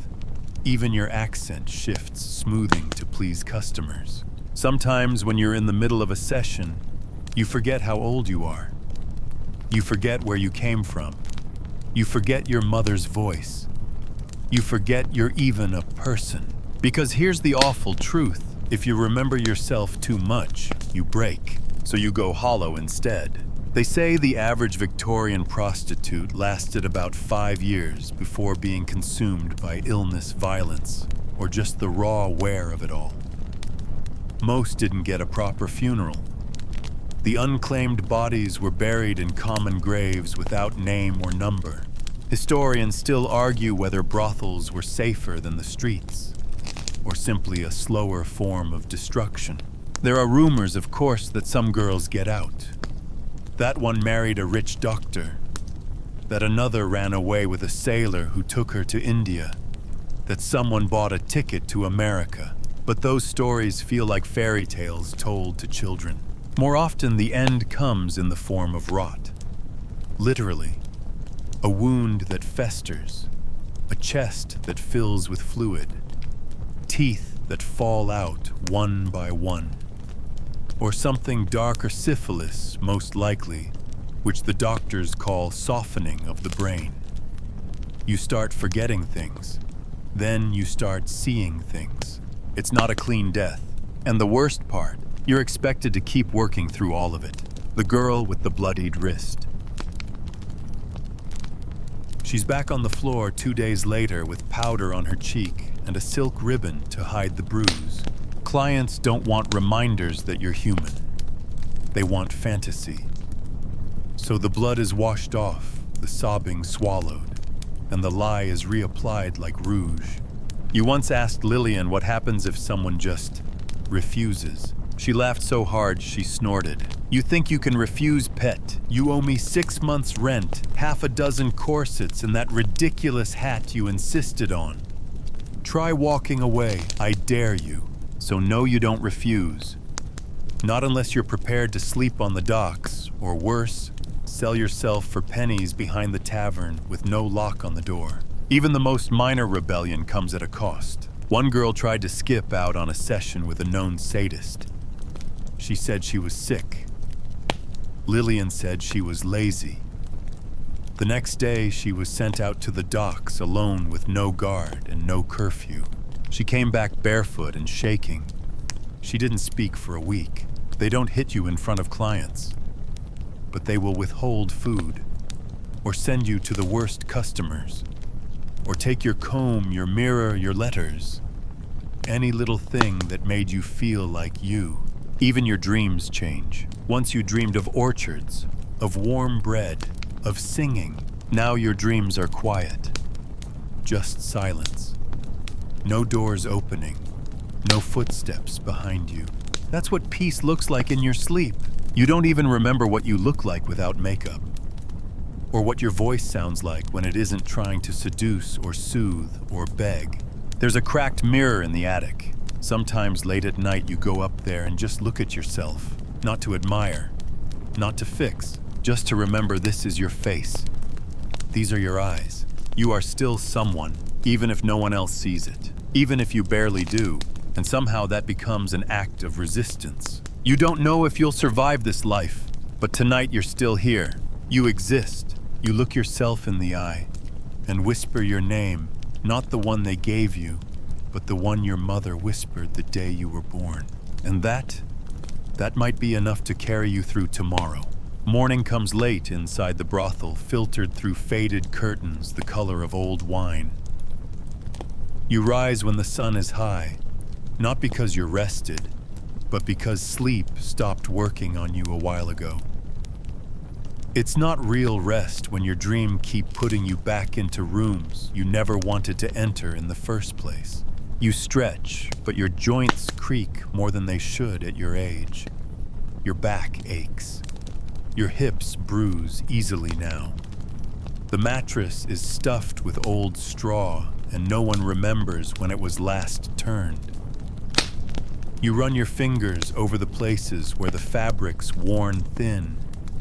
Even your accent shifts, smoothing to please customers. Sometimes when you're in the middle of a session, you forget how old you are. You forget where you came from. You forget your mother's voice. You forget you're even a person. Because here's the awful truth. If you remember yourself too much, you break. So you go hollow instead. They say the average Victorian prostitute lasted about 5 years before being consumed by illness, violence, or just the raw wear of it all. Most didn't get a proper funeral. The unclaimed bodies were buried in common graves without name or number. Historians still argue whether brothels were safer than the streets, or simply a slower form of destruction. There are rumors, of course, that some girls get out. That one married a rich doctor. That another ran away with a sailor who took her to India. That someone bought a ticket to America. But those stories feel like fairy tales told to children. More often, the end comes in the form of rot. Literally, a wound that festers, a chest that fills with fluid, teeth that fall out one by one. Or something dark or syphilis, most likely, which the doctors call softening of the brain. You start forgetting things. Then you start seeing things. It's not a clean death. And the worst part, you're expected to keep working through all of it. The girl with the bloodied wrist. She's back on the floor 2 days later with powder on her cheek and a silk ribbon to hide the bruise. Clients don't want reminders that you're human. They want fantasy. So the blood is washed off, the sobbing swallowed, and the lie is reapplied like rouge. You once asked Lillian what happens if someone just refuses. She laughed so hard she snorted. You think you can refuse, pet? You owe me 6 months' rent, half a dozen corsets, and that ridiculous hat you insisted on. Try walking away, I dare you. So no, you don't refuse. Not unless you're prepared to sleep on the docks, or worse, sell yourself for pennies behind the tavern with no lock on the door. Even the most minor rebellion comes at a cost. One girl tried to skip out on a session with a known sadist. She said she was sick. Lillian said she was lazy. The next day, she was sent out to the docks alone with no guard and no curfew. She came back barefoot and shaking. She didn't speak for a week. They don't hit you in front of clients, but they will withhold food, or send you to the worst customers, or take your comb, your mirror, your letters. Any little thing that made you feel like you. Even your dreams change. Once you dreamed of orchards, of warm bread, of singing. Now your dreams are quiet. Just silence. No doors opening. No footsteps behind you. That's what peace looks like in your sleep. You don't even remember what you look like without makeup. Or what your voice sounds like when it isn't trying to seduce or soothe or beg. There's a cracked mirror in the attic. Sometimes late at night you go up there and just look at yourself, not to admire, not to fix, just to remember this is your face. These are your eyes. You are still someone, even if no one else sees it, even if you barely do, and somehow that becomes an act of resistance. You don't know if you'll survive this life, but tonight you're still here. You exist. You look yourself in the eye and whisper your name, not the one they gave you, but the one your mother whispered the day you were born. And that might be enough to carry you through tomorrow. Morning comes late inside the brothel, filtered through faded curtains the color of old wine. You rise when the sun is high, not because you're rested, but because sleep stopped working on you a while ago. It's not real rest when your dreams keep putting you back into rooms you never wanted to enter in the first place. You stretch, but your joints creak more than they should at your age. Your back aches. Your hips bruise easily now. The mattress is stuffed with old straw, and no one remembers when it was last turned. You run your fingers over the places where the fabric's worn thin,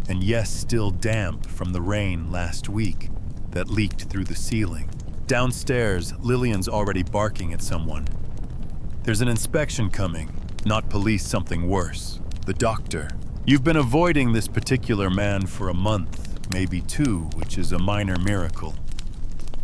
and yes, still damp from the rain last week that leaked through the ceiling. Downstairs, Lillian's already barking at someone. There's an inspection coming, not police, something worse. The doctor. You've been avoiding this particular man for a month, maybe 2, which is a minor miracle.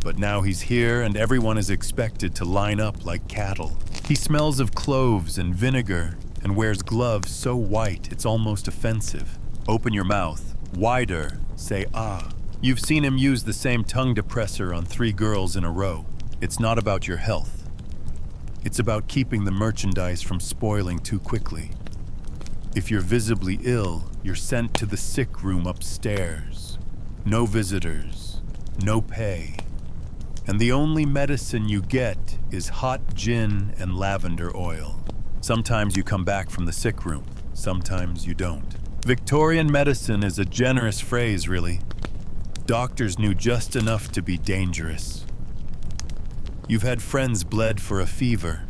But now he's here and everyone is expected to line up like cattle. He smells of cloves and vinegar and wears gloves so white it's almost offensive. Open your mouth, wider, say ah. You've seen him use the same tongue depressor on 3 girls in a row. It's not about your health. It's about keeping the merchandise from spoiling too quickly. If you're visibly ill, you're sent to the sick room upstairs. No visitors, no pay. And the only medicine you get is hot gin and lavender oil. Sometimes you come back from the sick room, sometimes you don't. Victorian medicine is a generous phrase, really. Doctors knew just enough to be dangerous. You've had friends bled for a fever.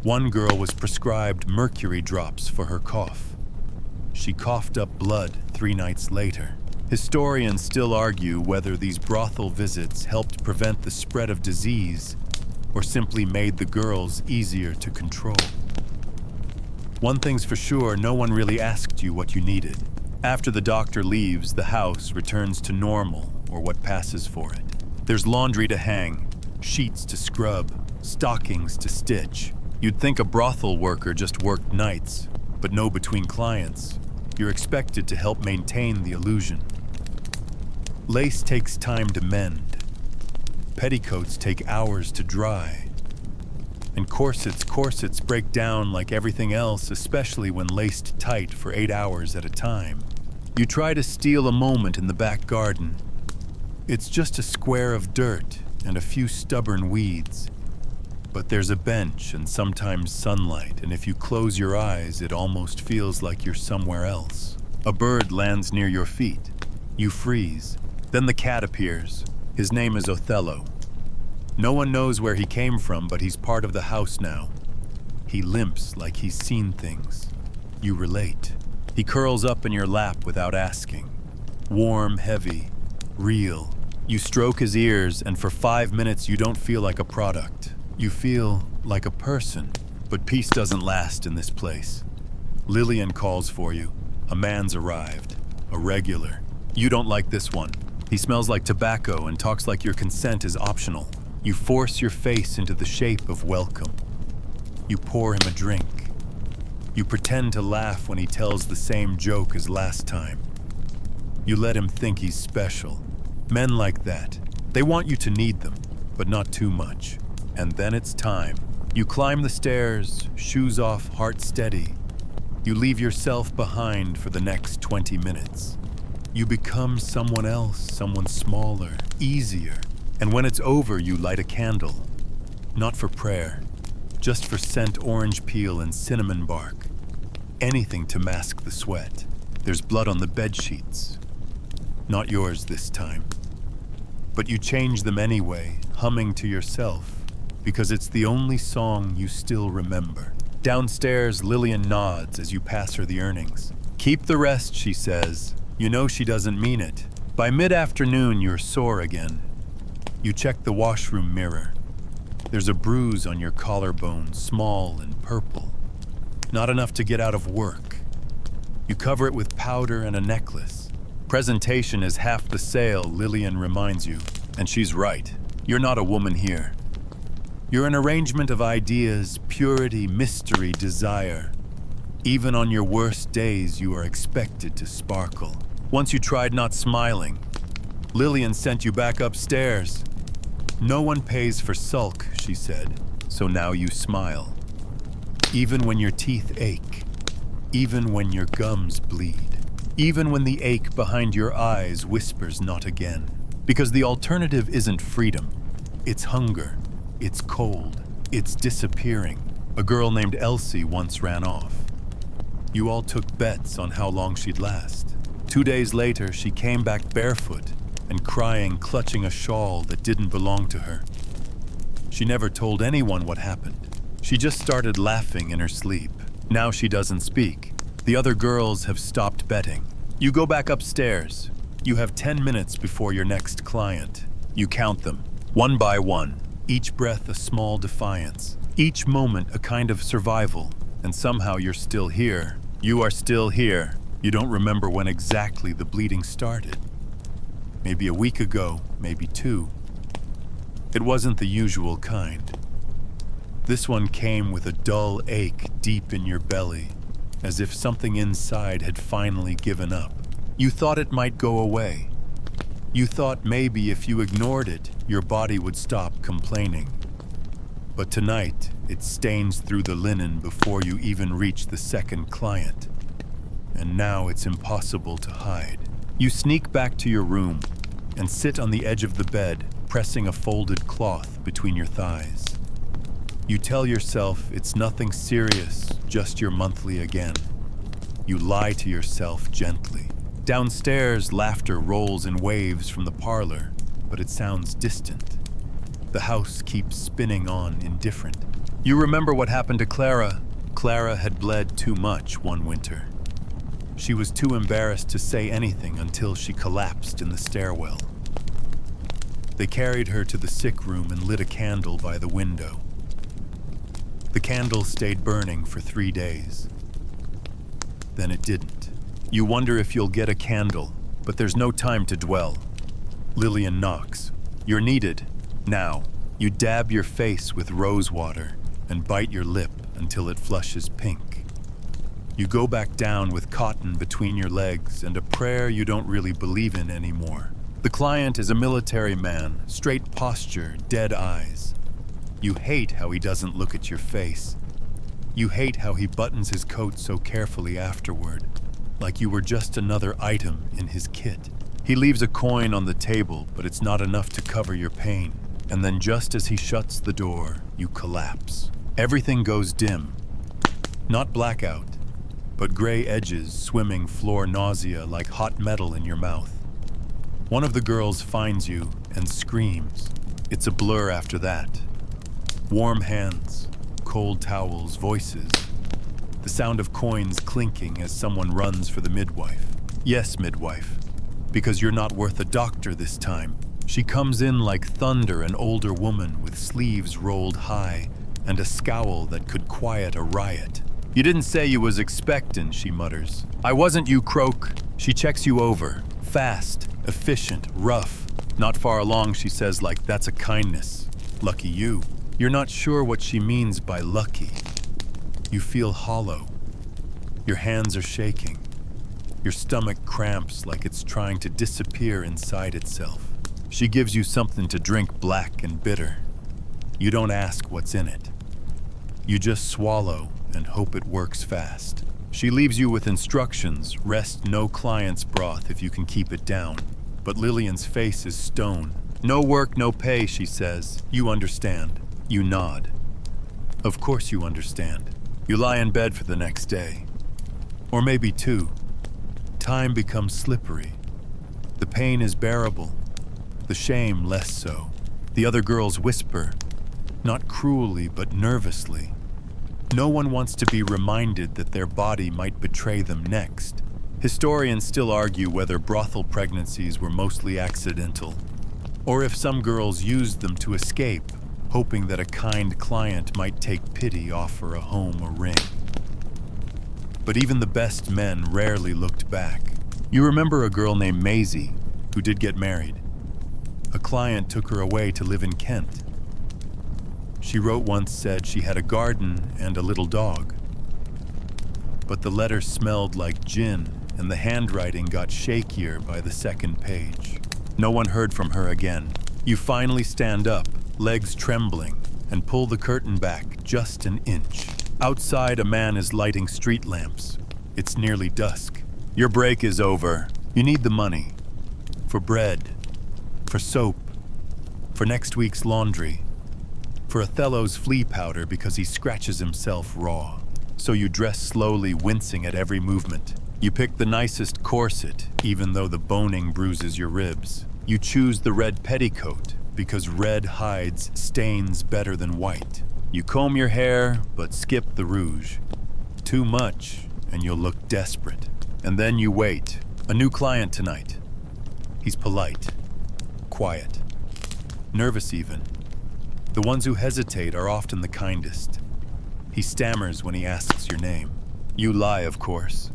One girl was prescribed mercury drops for her cough. She coughed up blood 3 nights later. Historians still argue whether these brothel visits helped prevent the spread of disease or simply made the girls easier to control. One thing's for sure, no one really asked you what you needed. After the doctor leaves, the house returns to normal, or what passes for it. There's laundry to hang, sheets to scrub, stockings to stitch. You'd think a brothel worker just worked nights, but no, between clients. You're expected to help maintain the illusion. Lace takes time to mend. Petticoats take hours to dry. And corsets break down like everything else, especially when laced tight for 8 hours at a time. You try to steal a moment in the back garden. It's just a square of dirt and a few stubborn weeds. But there's a bench and sometimes sunlight, and if you close your eyes, it almost feels like you're somewhere else. A bird lands near your feet. You freeze. Then the cat appears. His name is Othello. No one knows where he came from, but he's part of the house now. He limps like he's seen things. You relate. He curls up in your lap without asking. Warm, heavy, real. You stroke his ears, and for 5 minutes you don't feel like a product. You feel like a person. But peace doesn't last in this place. Lillian calls for you. A man's arrived. A regular. You don't like this one. He smells like tobacco and talks like your consent is optional. You force your face into the shape of welcome. You pour him a drink. You pretend to laugh when he tells the same joke as last time. You let him think he's special. Men like that, they want you to need them, but not too much. And then it's time. You climb the stairs, shoes off, heart steady. You leave yourself behind for the next 20 minutes. You become someone else, someone smaller, easier. And when it's over, you light a candle. Not for prayer, just for scent orange peel and cinnamon bark. Anything to mask the sweat. There's blood on the bed sheets. Not yours this time. But you change them anyway, humming to yourself. because it's the only song you still remember. Downstairs, Lillian nods as you pass her the earnings. Keep the rest, she says. You know she doesn't mean it. By mid-afternoon, you're sore again. You check the washroom mirror. There's a bruise on your collarbone, small and purple. Not enough to get out of work. You cover it with powder and a necklace. Presentation is half the sale, Lillian reminds you. And she's right. You're not a woman here. You're an arrangement of ideas, purity, mystery, desire. Even on your worst days, you are expected to sparkle. Once you tried not smiling. Lillian sent you back upstairs. No one pays for sulk, she said, so now you smile. Even when your teeth ache. Even when your gums bleed. Even when the ache behind your eyes whispers not again. Because the alternative isn't freedom. It's hunger. It's cold. It's disappearing. A girl named Elsie once ran off. You all took bets on how long she'd last. 2 days later, she came back barefoot and crying, clutching a shawl that didn't belong to her. She never told anyone what happened. She just started laughing in her sleep. Now she doesn't speak. The other girls have stopped betting. You go back upstairs. You have 10 minutes before your next client. You count them, one by one. Each breath a small defiance. Each moment a kind of survival. And somehow you're still here. You are still here. You don't remember when exactly the bleeding started. Maybe a week ago, maybe 2. It wasn't the usual kind. This one came with a dull ache deep in your belly, as if something inside had finally given up. You thought it might go away. You thought maybe if you ignored it, your body would stop complaining. But tonight, it stains through the linen before you even reach the second client. And now it's impossible to hide. You sneak back to your room and sit on the edge of the bed, pressing a folded cloth between your thighs. You tell yourself it's nothing serious, just your monthly again. You lie to yourself gently. Downstairs, laughter rolls in waves from the parlor, but it sounds distant. The house keeps spinning on, indifferent. You remember what happened to Clara. Clara had bled too much one winter. She was too embarrassed to say anything until she collapsed in the stairwell. They carried her to the sick room and lit a candle by the window. The candle stayed burning for 3 days. Then it didn't. You wonder if you'll get a candle, but there's no time to dwell. Lillian knocks. You're needed. Now. You dab your face with rose water and bite your lip until it flushes pink. You go back down with cotton between your legs and a prayer you don't really believe in anymore. The client is a military man, straight posture, dead eyes. You hate how he doesn't look at your face. You hate how he buttons his coat so carefully afterward, like you were just another item in his kit. He leaves a coin on the table, but it's not enough to cover your pain. And then just as he shuts the door, you collapse. Everything goes dim. Not blackout, but gray edges swimming floor nausea like hot metal in your mouth. One of the girls finds you and screams. It's a blur after that. Warm hands, cold towels, voices. The sound of coins clinking as someone runs for the midwife. Yes, midwife, because you're not worth a doctor this time. She comes in like thunder, an older woman with sleeves rolled high and a scowl that could quiet a riot. You didn't say you was expectin', she mutters. I wasn't, you croak. She checks you over. Fast, efficient, rough. Not far along, she says, like that's a kindness. Lucky you. You're not sure what she means by lucky. You feel hollow. Your hands are shaking. Your stomach cramps like it's trying to disappear inside itself. She gives you something to drink, black and bitter. You don't ask what's in it. You just swallow and hope it works fast. She leaves you with instructions, rest no client's broth if you can keep it down. But Lillian's face is stone. No work, no pay, she says. You understand. You nod. Of course you understand. You lie in bed for the next day. Or maybe 2. Time becomes slippery. The pain is bearable. The shame less so. The other girls whisper. not cruelly but nervously. No one wants to be reminded that their body might betray them next. Historians still argue whether brothel pregnancies were mostly accidental, or if some girls used them to escape, hoping that a kind client might take pity, offer a home or ring. But even the best men rarely looked back. You remember a girl named Maisie, who did get married. A client took her away to live in Kent. She wrote once said she had a garden and a little dog. But the letter smelled like gin, and the handwriting got shakier by the second page. No one heard from her again. You finally stand up, legs trembling, and pull the curtain back just an inch. Outside, a man is lighting street lamps. It's nearly dusk. Your break is over. You need the money. For bread. For soap. For next week's laundry. For Othello's flea powder because he scratches himself raw. So you dress slowly, wincing at every movement. You pick the nicest corset, even though the boning bruises your ribs. You choose the red petticoat because red hides stains better than white. You comb your hair, but skip the rouge. Too much, and you'll look desperate. And then you wait. A new client tonight. He's polite, quiet, nervous even. The ones who hesitate are often the kindest. He stammers when he asks your name. You lie, of course.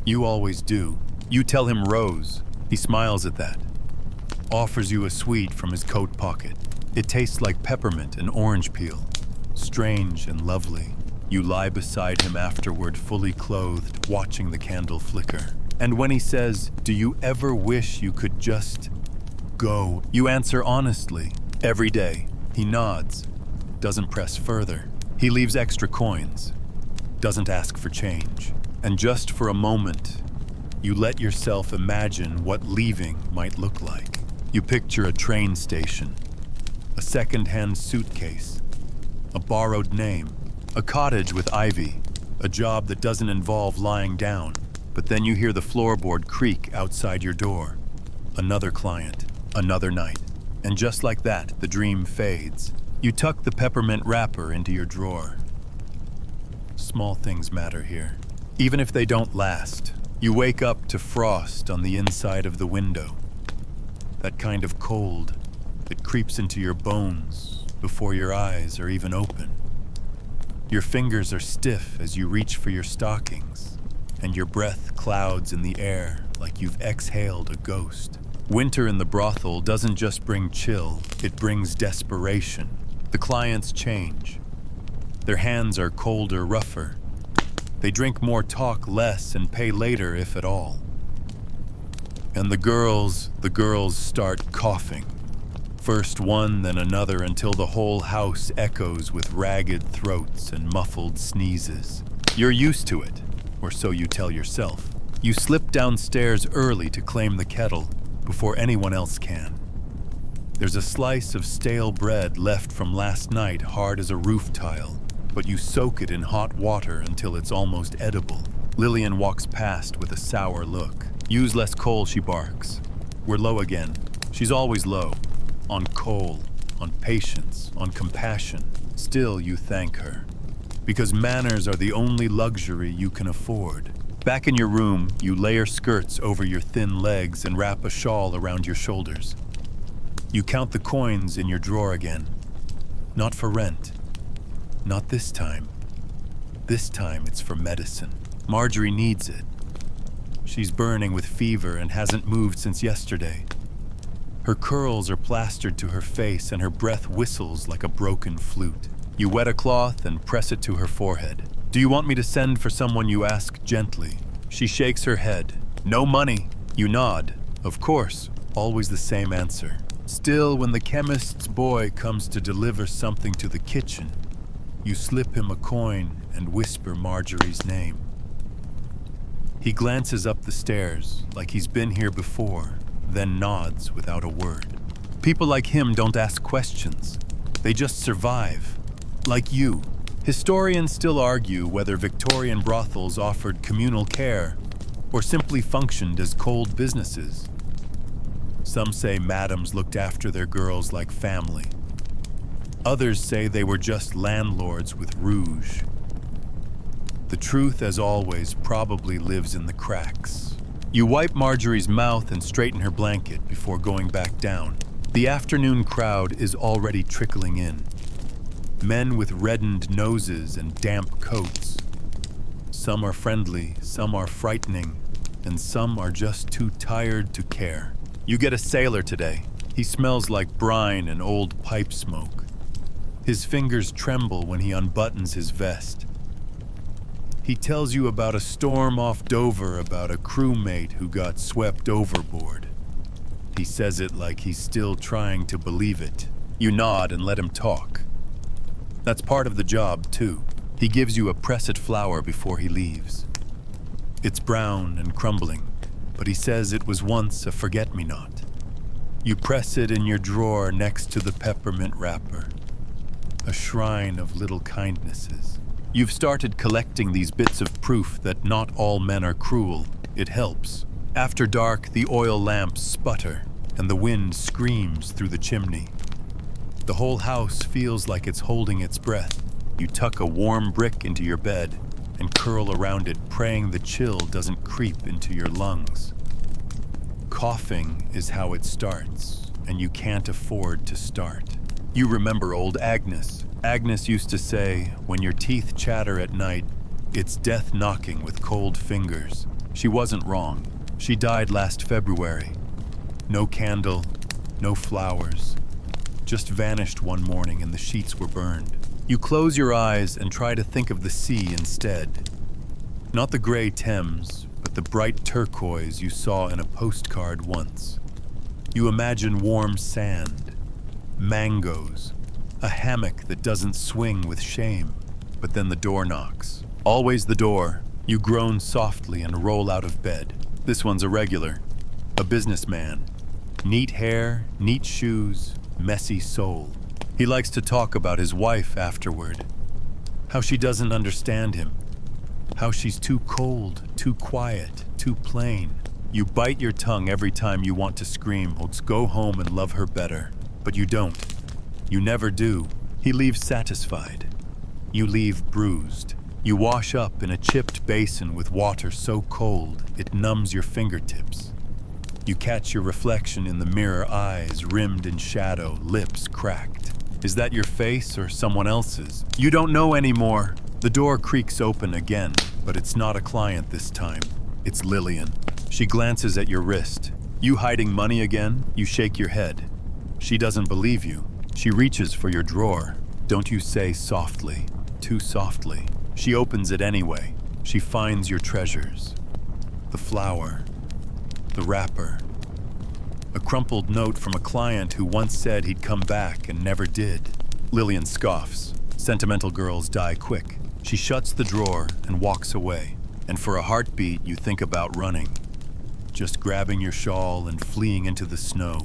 You always do. You tell him Rose. He smiles at that. Offers you a sweet from his coat pocket. It tastes like peppermint and orange peel. Strange and lovely. You lie beside him afterward, fully clothed, watching the candle flicker. And when he says, "Do you ever wish you could just go?" you answer honestly. Every day. He nods. Doesn't press further. He leaves extra coins. Doesn't ask for change. And just for a moment, you let yourself imagine what leaving might look like. You picture a train station, a second-hand suitcase, a borrowed name, a cottage with ivy, a job that doesn't involve lying down. But then you hear the floorboard creak outside your door. Another client, another night. And just like that, the dream fades. You tuck the peppermint wrapper into your drawer. Small things matter here. Even if they don't last, you wake up to frost on the inside of the window. That kind of cold that creeps into your bones before your eyes are even open. Your fingers are stiff as you reach for your stockings, and your breath clouds in the air like you've exhaled a ghost. Winter in the brothel doesn't just bring chill, it brings desperation. The clients change. Their hands are colder, rougher. They drink more, talk less, and pay later if at all. And the girls start coughing. First one, then another, until the whole house echoes with ragged throats and muffled sneezes. You're used to it, or so you tell yourself. You slip downstairs early to claim the kettle before anyone else can. There's a slice of stale bread left from last night, hard as a roof tile, but you soak it in hot water until it's almost edible. Lillian walks past with a sour look. Use less coal, she barks. We're low again. She's always low. On coal, on patience, on compassion. Still, you thank her. Because manners are the only luxury you can afford. Back in your room, you layer skirts over your thin legs and wrap a shawl around your shoulders. You count the coins in your drawer again. Not for rent. Not this time. This time it's for medicine. Marjorie needs it. She's burning with fever and hasn't moved since yesterday. Her curls are plastered to her face and her breath whistles like a broken flute. You wet a cloth and press it to her forehead. Do you want me to send for someone, you ask gently. She shakes her head. No money. You nod. Of course. Always the same answer. Still, when the chemist's boy comes to deliver something to the kitchen, you slip him a coin and whisper Marjorie's name. He glances up the stairs like he's been here before, then nods without a word. People like him don't ask questions. They just survive. Like you. Historians still argue whether Victorian brothels offered communal care or simply functioned as cold businesses. Some say madams looked after their girls like family. Others say they were just landlords with rouge. The truth, as always, probably lives in the cracks. You wipe Marjorie's mouth and straighten her blanket before going back down. The afternoon crowd is already trickling in. Men with reddened noses and damp coats. Some are friendly, some are frightening, and some are just too tired to care. You get a sailor today. He smells like brine and old pipe smoke. His fingers tremble when he unbuttons his vest. He tells you about a storm off Dover, about a crewmate who got swept overboard. He says it like he's still trying to believe it. You nod and let him talk. That's part of the job, too. He gives you a pressed flower before he leaves. It's brown and crumbling, but he says it was once a forget-me-not. You press it in your drawer next to the peppermint wrapper, a shrine of little kindnesses. You've started collecting these bits of proof that not all men are cruel. It helps. After dark, the oil lamps sputter, and the wind screams through the chimney. The whole house feels like it's holding its breath. You tuck a warm brick into your bed and curl around it, praying the chill doesn't creep into your lungs. Coughing is how it starts, and you can't afford to start. You remember old Agnes. Agnes used to say, when your teeth chatter at night, it's death knocking with cold fingers. She wasn't wrong. She died last February. No candle, no flowers. Just vanished one morning and the sheets were burned. You close your eyes and try to think of the sea instead. Not the gray Thames, but the bright turquoise you saw in a postcard once. You imagine warm sand, mangoes, a hammock that doesn't swing with shame. But then the door knocks. Always the door. You groan softly and roll out of bed. This one's a regular. A businessman. Neat hair, neat shoes, messy soul. He likes to talk about his wife afterward. How she doesn't understand him. How she's too cold, too quiet, too plain. You bite your tongue every time you want to scream, let's go home and love her better. But you don't. You never do. He leaves satisfied. You leave bruised. You wash up in a chipped basin with water so cold it numbs your fingertips. You catch your reflection in the mirror, eyes rimmed in shadow, lips cracked. Is that your face or someone else's? You don't know anymore. The door creaks open again, but it's not a client this time. It's Lillian. She glances at your wrist. You hiding money again? You shake your head. She doesn't believe you. She reaches for your drawer. Don't you say softly, too softly. She opens it anyway. She finds your treasures. The flower. The wrapper. A crumpled note from a client who once said he'd come back and never did. Lillian scoffs. Sentimental girls die quick. She shuts the drawer and walks away. And for a heartbeat, you think about running. Just grabbing your shawl and fleeing into the snow.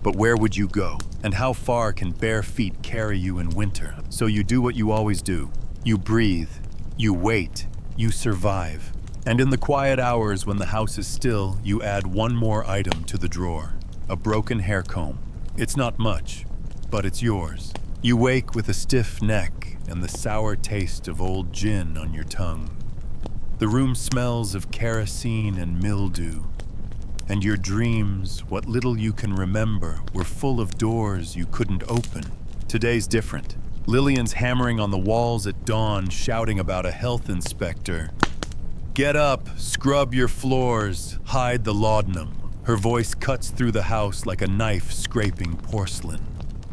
But where would you go? And how far can bare feet carry you in winter? So you do what you always do. You breathe. You wait. You survive. And in the quiet hours when the house is still, you add one more item to the drawer. A broken hair comb. It's not much, but it's yours. You wake with a stiff neck and the sour taste of old gin on your tongue. The room smells of kerosene and mildew. And your dreams, what little you can remember, were full of doors you couldn't open. Today's different. Lillian's hammering on the walls at dawn, shouting about a health inspector. Get up, scrub your floors, hide the laudanum. Her voice cuts through the house like a knife scraping porcelain.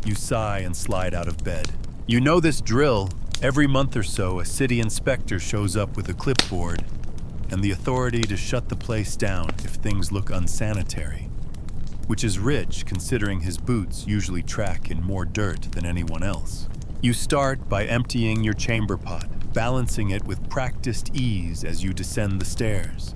You sigh and slide out of bed. You know this drill. Every month or so, a city inspector shows up with a clipboard and the authority to shut the place down if things look unsanitary, which is rich considering his boots usually track in more dirt than anyone else. You start by emptying your chamber pot, balancing it with practiced ease as you descend the stairs.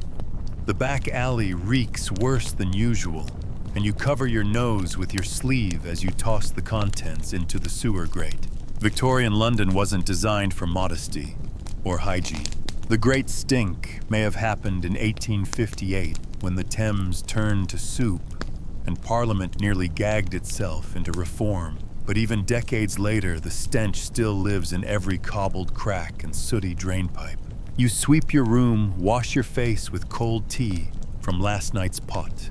The back alley reeks worse than usual, and you cover your nose with your sleeve as you toss the contents into the sewer grate. Victorian London wasn't designed for modesty or hygiene. The Great Stink may have happened in 1858 when the Thames turned to soup and Parliament nearly gagged itself into reform. But even decades later, the stench still lives in every cobbled crack and sooty drainpipe. You sweep your room, wash your face with cold tea from last night's pot,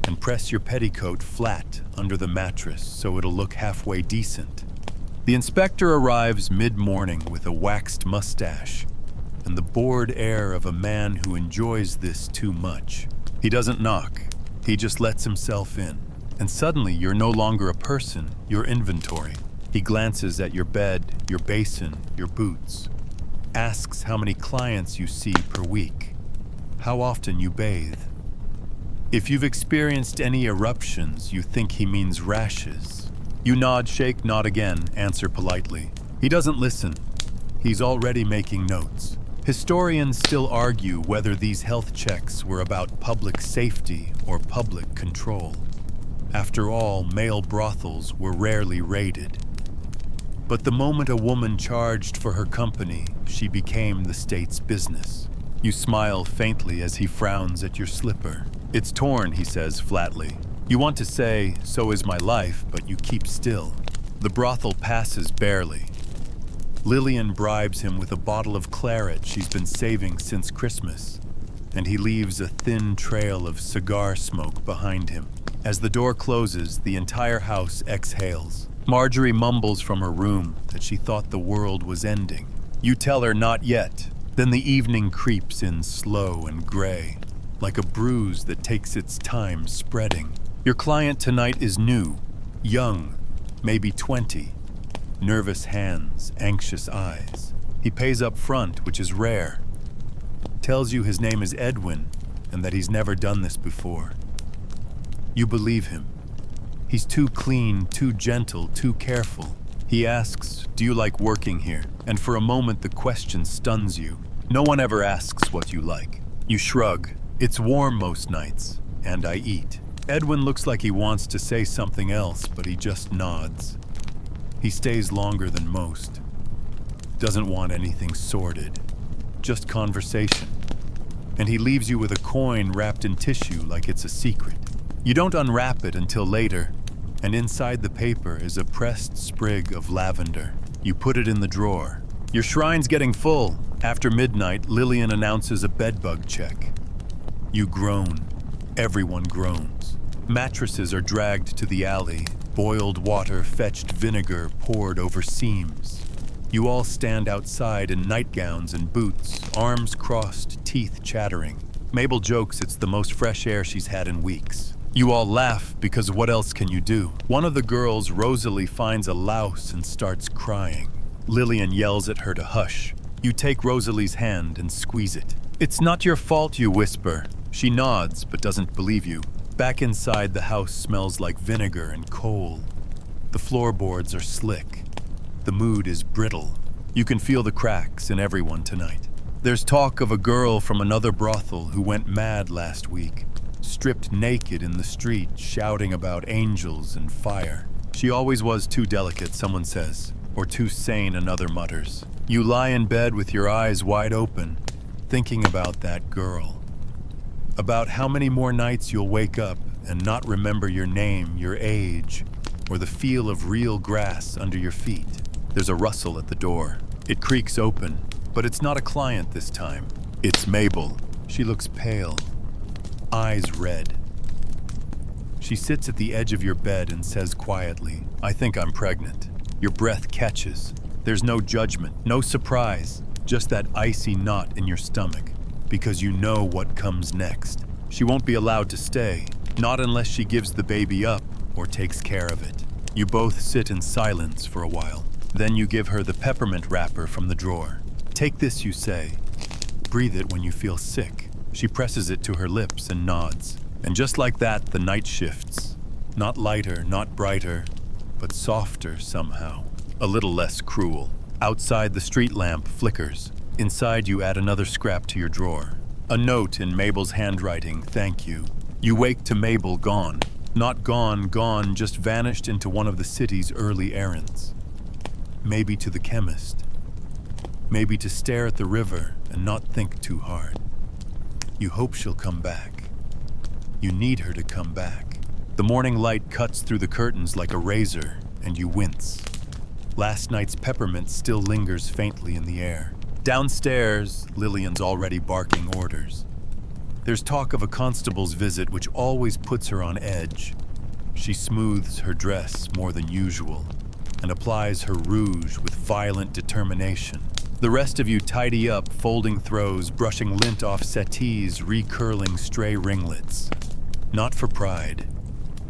and press your petticoat flat under the mattress so it'll look halfway decent. The inspector arrives mid-morning with a waxed mustache and the bored air of a man who enjoys this too much. He doesn't knock, he just lets himself in. And suddenly you're no longer a person, you're inventory. He glances at your bed, your basin, your boots, asks how many clients you see per week, how often you bathe. If you've experienced any eruptions, you think he means rashes. You nod, shake, nod again, answer politely. He doesn't listen. He's already making notes. Historians still argue whether these health checks were about public safety or public control. After all, male brothels were rarely raided. But the moment a woman charged for her company, she became the state's business. You smile faintly as he frowns at your slipper. It's torn, he says flatly. You want to say, so is my life, but you keep still. The brothel passes barely. Lillian bribes him with a bottle of claret she's been saving since Christmas, and he leaves a thin trail of cigar smoke behind him. As the door closes, the entire house exhales. Marjorie mumbles from her room that she thought the world was ending. You tell her not yet. Then the evening creeps in slow and gray, like a bruise that takes its time spreading. Your client tonight is new, young, maybe 20. Nervous hands, anxious eyes. He pays up front, which is rare. Tells you his name is Edwin and that he's never done this before. You believe him. He's too clean, too gentle, too careful. He asks, do you like working here? And for a moment the question stuns you. No one ever asks what you like. You shrug. It's warm most nights, and I eat. Edwin looks like he wants to say something else, but he just nods. He stays longer than most. Doesn't want anything sordid. Just conversation. And he leaves you with a coin wrapped in tissue like it's a secret. You don't unwrap it until later, and inside the paper is a pressed sprig of lavender. You put it in the drawer. Your shrine's getting full. After midnight, Lillian announces a bedbug check. You groan. Everyone groans. Mattresses are dragged to the alley. Boiled water, fetched vinegar poured over seams. You all stand outside in nightgowns and boots, arms crossed, teeth chattering. Mabel jokes it's the most fresh air she's had in weeks. You all laugh because what else can you do? One of the girls, Rosalie, finds a louse and starts crying. Lillian yells at her to hush. You take Rosalie's hand and squeeze it. It's not your fault, you whisper. She nods but doesn't believe you. Back inside, the house smells like vinegar and coal. The floorboards are slick. The mood is brittle. You can feel the cracks in everyone tonight. There's talk of a girl from another brothel who went mad last week, stripped naked in the street, shouting about angels and fire. She always was too delicate, someone says, or too sane, another mutters. You lie in bed with your eyes wide open, thinking about that girl. About how many more nights you'll wake up and not remember your name, your age, or the feel of real grass under your feet. There's a rustle at the door. It creaks open, but it's not a client this time. It's Mabel. She looks pale, eyes red. She sits at the edge of your bed and says quietly, I think I'm pregnant. Your breath catches. There's no judgment, no surprise, just that icy knot in your stomach. Because you know what comes next. She won't be allowed to stay, not unless she gives the baby up or takes care of it. You both sit in silence for a while. Then you give her the peppermint wrapper from the drawer. Take this, you say. Breathe it when you feel sick. She presses it to her lips and nods. And just like that, the night shifts. Not lighter, not brighter, but softer somehow. A little less cruel. Outside, the street lamp flickers. Inside, you add another scrap to your drawer. A note in Mabel's handwriting, thank you. You wake to Mabel gone. Not gone, just vanished into one of the city's early errands. Maybe to the chemist. Maybe to stare at the river and not think too hard. You hope she'll come back. You need her to come back. The morning light cuts through the curtains like a razor. and you wince. Last night's peppermint still lingers faintly in the air. Downstairs, Lillian's already barking orders. There's talk of a constable's visit which always puts her on edge. She smooths her dress more than usual and applies her rouge with violent determination. The rest of you tidy up, folding throws, brushing lint off settees, recurling stray ringlets. Not for pride,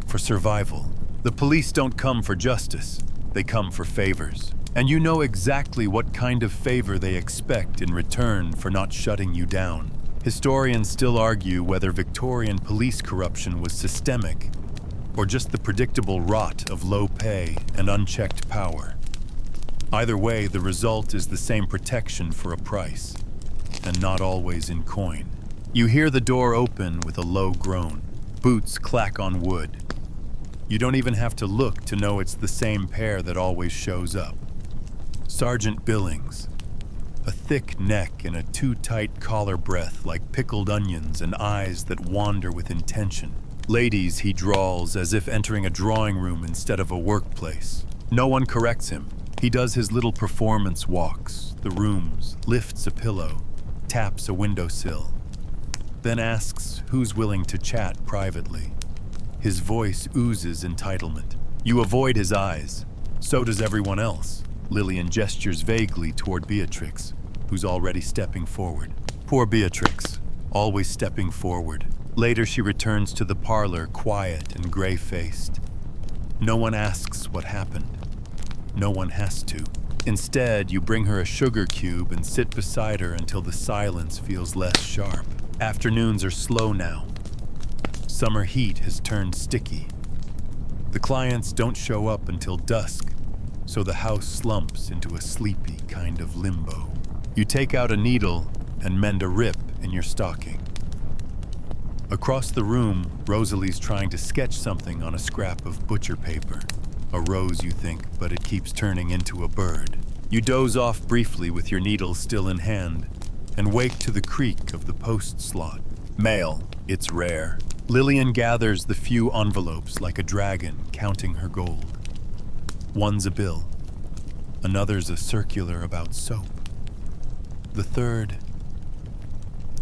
for survival. The police don't come for justice, they come for favors. And you know exactly what kind of favor they expect in return for not shutting you down. Historians still argue whether Victorian police corruption was systemic or just the predictable rot of low pay and unchecked power. Either way, the result is the same protection for a price, and not always in coin. You hear the door open with a low groan. Boots clack on wood. You don't even have to look to know it's the same pair that always shows up. Sergeant Billings, a thick neck and a too-tight collar breath like pickled onions and eyes that wander with intention. Ladies, he drawls as if entering a drawing room instead of a workplace. No one corrects him. He does his little performance walks, the rooms, lifts a pillow, taps a windowsill, then asks who's willing to chat privately. His voice oozes entitlement. You avoid his eyes. So does everyone else. Lillian gestures vaguely toward Beatrix, who's already stepping forward. Poor Beatrix, always stepping forward. Later she returns to the parlor, quiet and gray-faced. No one asks what happened. No one has to. Instead, you bring her a sugar cube and sit beside her until the silence feels less sharp. Afternoons are slow now. Summer heat has turned sticky. The clients don't show up until dusk, so the house slumps into a sleepy kind of limbo. You take out a needle and mend a rip in your stocking. Across the room, Rosalie's trying to sketch something on a scrap of butcher paper. A rose, you think, but it keeps turning into a bird. You doze off briefly with your needle still in hand and wake to the creak of the post slot. Mail. It's rare. Lillian gathers the few envelopes like a dragon counting her gold. One's a bill. Another's a circular about soap. The third,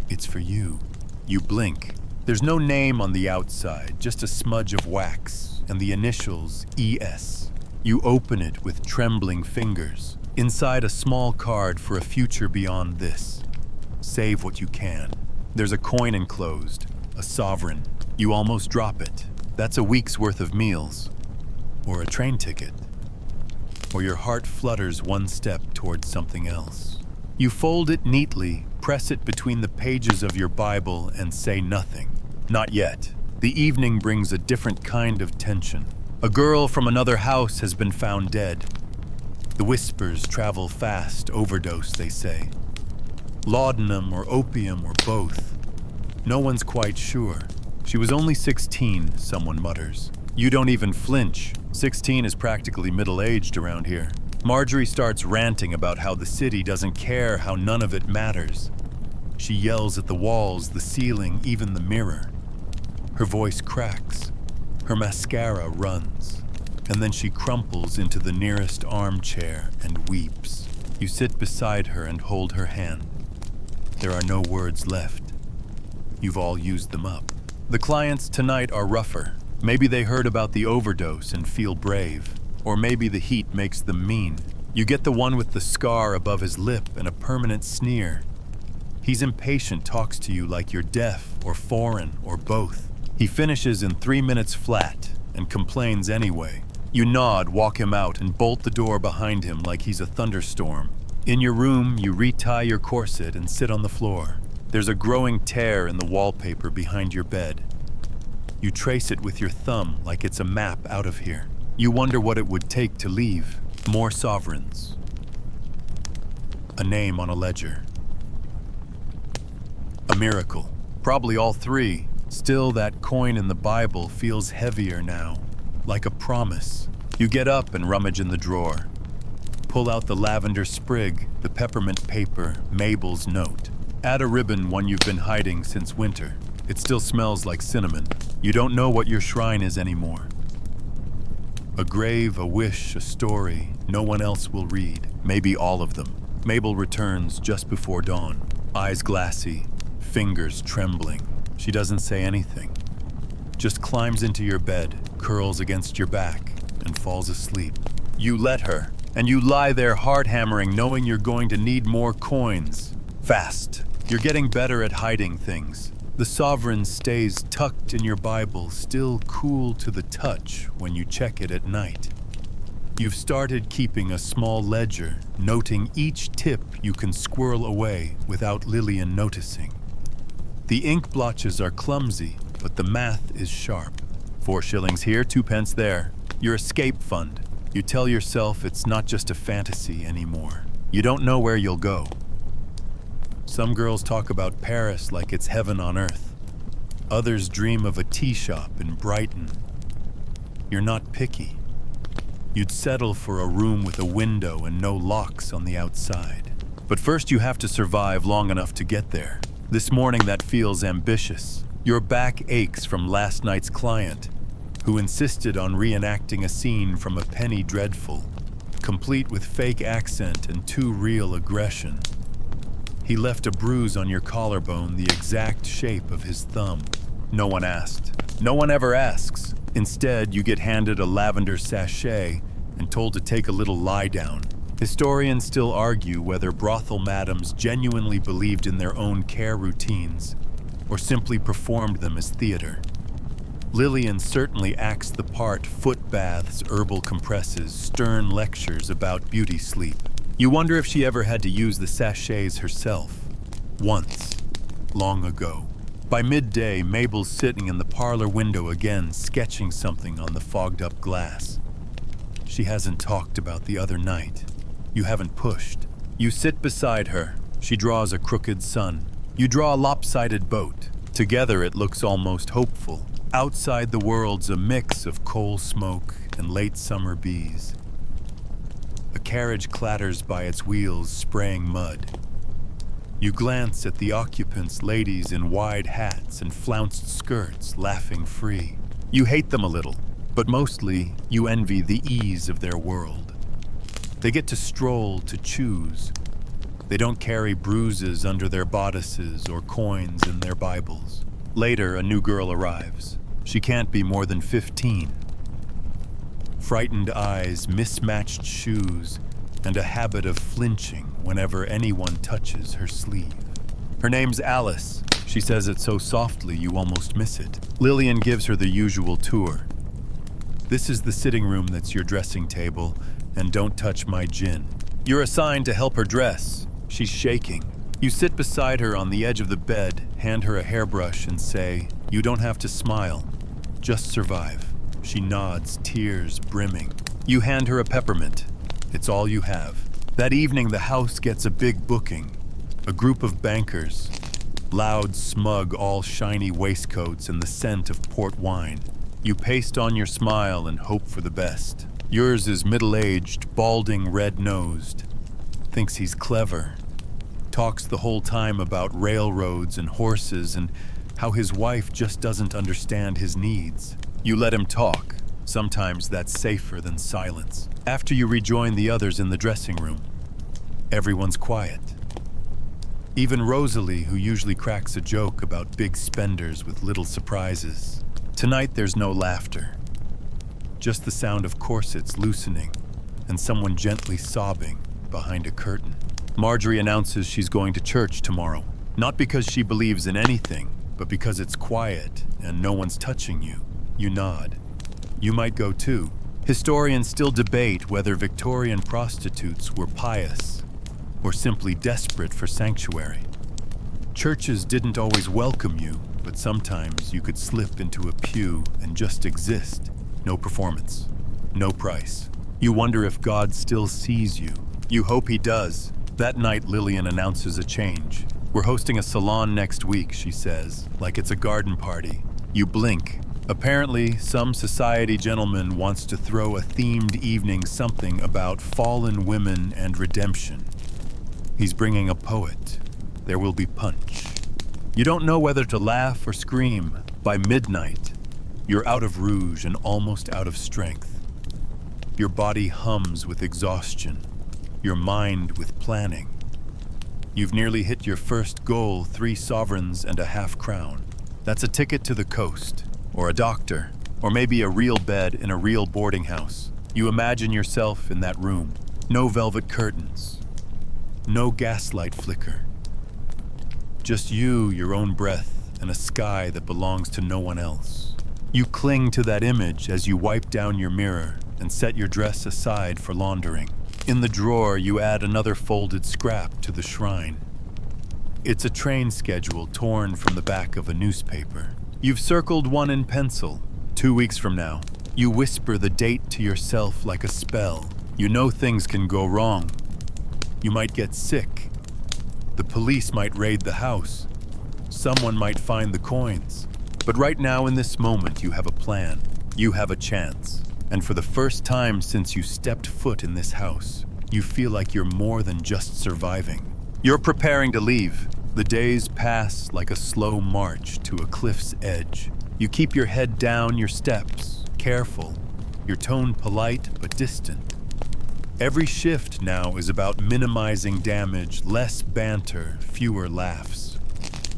it's for you. You blink. There's no name on the outside, just a smudge of wax and the initials ES. You open it with trembling fingers. Inside a small card for a future beyond this. Save what you can. There's a coin enclosed, a sovereign. You almost drop it. That's a week's worth of meals. Or a train ticket. Or your heart flutters one step towards something else. You fold it neatly, press it between the pages of your Bible, and say nothing. Not yet. The evening brings a different kind of tension. A girl from another house has been found dead. The whispers travel fast, overdose, they say. Laudanum or opium or both. No one's quite sure. She was only 16, someone mutters. You don't even flinch. 16 is practically middle-aged around here. Marjorie starts ranting about how the city doesn't care, how none of it matters. She yells at the walls, the ceiling, even the mirror. Her voice cracks. Her mascara runs. And then she crumples into the nearest armchair and weeps. You sit beside her and hold her hand. There are no words left. You've all used them up. The clients tonight are rougher. Maybe they heard about the overdose and feel brave. Or maybe the heat makes them mean. You get the one with the scar above his lip and a permanent sneer. He's impatient, talks to you like you're deaf or foreign or both. He finishes in 3 minutes flat and complains anyway. You nod, walk him out, and bolt the door behind him like he's a thunderstorm. In your room, you retie your corset and sit on the floor. There's a growing tear in the wallpaper behind your bed. You trace it with your thumb like it's a map out of here. You wonder what it would take to leave. More sovereigns. A name on a ledger. A miracle. Probably all three. Still, that coin in the Bible feels heavier now. Like a promise. You get up and rummage in the drawer. Pull out the lavender sprig, the peppermint paper, Mabel's note. Add a ribbon, one you've been hiding since winter. It still smells like cinnamon. You don't know what your shrine is anymore. A grave, a wish, a story no one else will read, maybe all of them. Mabel returns just before dawn, eyes glassy, fingers trembling. She doesn't say anything, just climbs into your bed, curls against your back, and falls asleep. You let her, and you lie there hard-hammering, knowing you're going to need more coins. Fast. You're getting better at hiding things. The sovereign stays tucked in your Bible, still cool to the touch when you check it at night. You've started keeping a small ledger, noting each tip you can squirrel away without Lillian noticing. The ink blotches are clumsy, but the math is sharp. 4 shillings here, 2 pence there. Your escape fund. You tell yourself it's not just a fantasy anymore. You don't know where you'll go. Some girls talk about Paris like it's heaven on earth. Others dream of a tea shop in Brighton. You're not picky. You'd settle for a room with a window and no locks on the outside. But first you have to survive long enough to get there. This morning that feels ambitious. Your back aches from last night's client, who insisted on reenacting a scene from A Penny Dreadful, complete with fake accent and too real aggression. He left a bruise on your collarbone the exact shape of his thumb. No one asked. No one ever asks. Instead, you get handed a lavender sachet and told to take a little lie down. Historians still argue whether brothel madams genuinely believed in their own care routines or simply performed them as theater. Lillian certainly acts the part: foot baths, herbal compresses, stern lectures about beauty sleep. You wonder if she ever had to use the sachets herself. Once, long ago. By midday, Mabel's sitting in the parlor window again, sketching something on the fogged-up glass. She hasn't talked about the other night. You haven't pushed. You sit beside her. She draws a crooked sun. You draw a lopsided boat. Together it looks almost hopeful. Outside the world's a mix of coal smoke and late summer bees. A carriage clatters by its wheels, spraying mud. You glance at the occupants, ladies in wide hats and flounced skirts, laughing free. You hate them a little, but mostly you envy the ease of their world. They get to stroll, to choose. They don't carry bruises under their bodices or coins in their Bibles. Later, a new girl arrives. She can't be more than 15. Frightened eyes, mismatched shoes, and a habit of flinching whenever anyone touches her sleeve. Her name's Alice. She says it so softly you almost miss it. Lillian gives her the usual tour. This is the sitting room that's your dressing table, and don't touch my gin. You're assigned to help her dress. She's shaking. You sit beside her on the edge of the bed, hand her a hairbrush and say, "You don't have to smile. Just survive." She nods, tears brimming. You hand her a peppermint. It's all you have. That evening, the house gets a big booking. A group of bankers. Loud, smug, all shiny waistcoats and the scent of port wine. You paste on your smile and hope for the best. Yours is middle-aged, balding, red-nosed. Thinks he's clever. Talks the whole time about railroads and horses and how his wife just doesn't understand his needs. You let him talk. Sometimes that's safer than silence. After you rejoin the others in the dressing room, everyone's quiet. Even Rosalie, who usually cracks a joke about big spenders with little surprises. Tonight there's no laughter. Just the sound of corsets loosening and someone gently sobbing behind a curtain. Marjorie announces she's going to church tomorrow. Not because she believes in anything, but because it's quiet and no one's touching you. You nod. You might go too. Historians still debate whether Victorian prostitutes were pious or simply desperate for sanctuary. Churches didn't always welcome you, but sometimes you could slip into a pew and just exist. No performance, no price. You wonder if God still sees you. You hope he does. That night, Lillian announces a change. "We're hosting a salon next week," she says, like it's a garden party. You blink. Apparently, some society gentleman wants to throw a themed evening, something about fallen women and redemption. He's bringing a poet. There will be punch. You don't know whether to laugh or scream. By midnight, you're out of rouge and almost out of strength. Your body hums with exhaustion, your mind with planning. You've nearly hit your first goal, 3 sovereigns and a half-crown. That's a ticket to the coast, or a doctor, or maybe a real bed in a real boarding house. You imagine yourself in that room. No velvet curtains, no gaslight flicker. Just you, your own breath, and a sky that belongs to no one else. You cling to that image as you wipe down your mirror and set your dress aside for laundering. In the drawer, you add another folded scrap to the shrine. It's a train schedule torn from the back of a newspaper. You've circled one in pencil. 2 weeks from now. You whisper the date to yourself like a spell. You know things can go wrong. You might get sick. The police might raid the house. Someone might find the coins. But right now in this moment, you have a plan. You have a chance. And for the first time since you stepped foot in this house, you feel like you're more than just surviving. You're preparing to leave. The days pass like a slow march to a cliff's edge. You keep your head down, your steps, careful, your tone polite but distant. Every shift now is about minimizing damage, less banter, fewer laughs.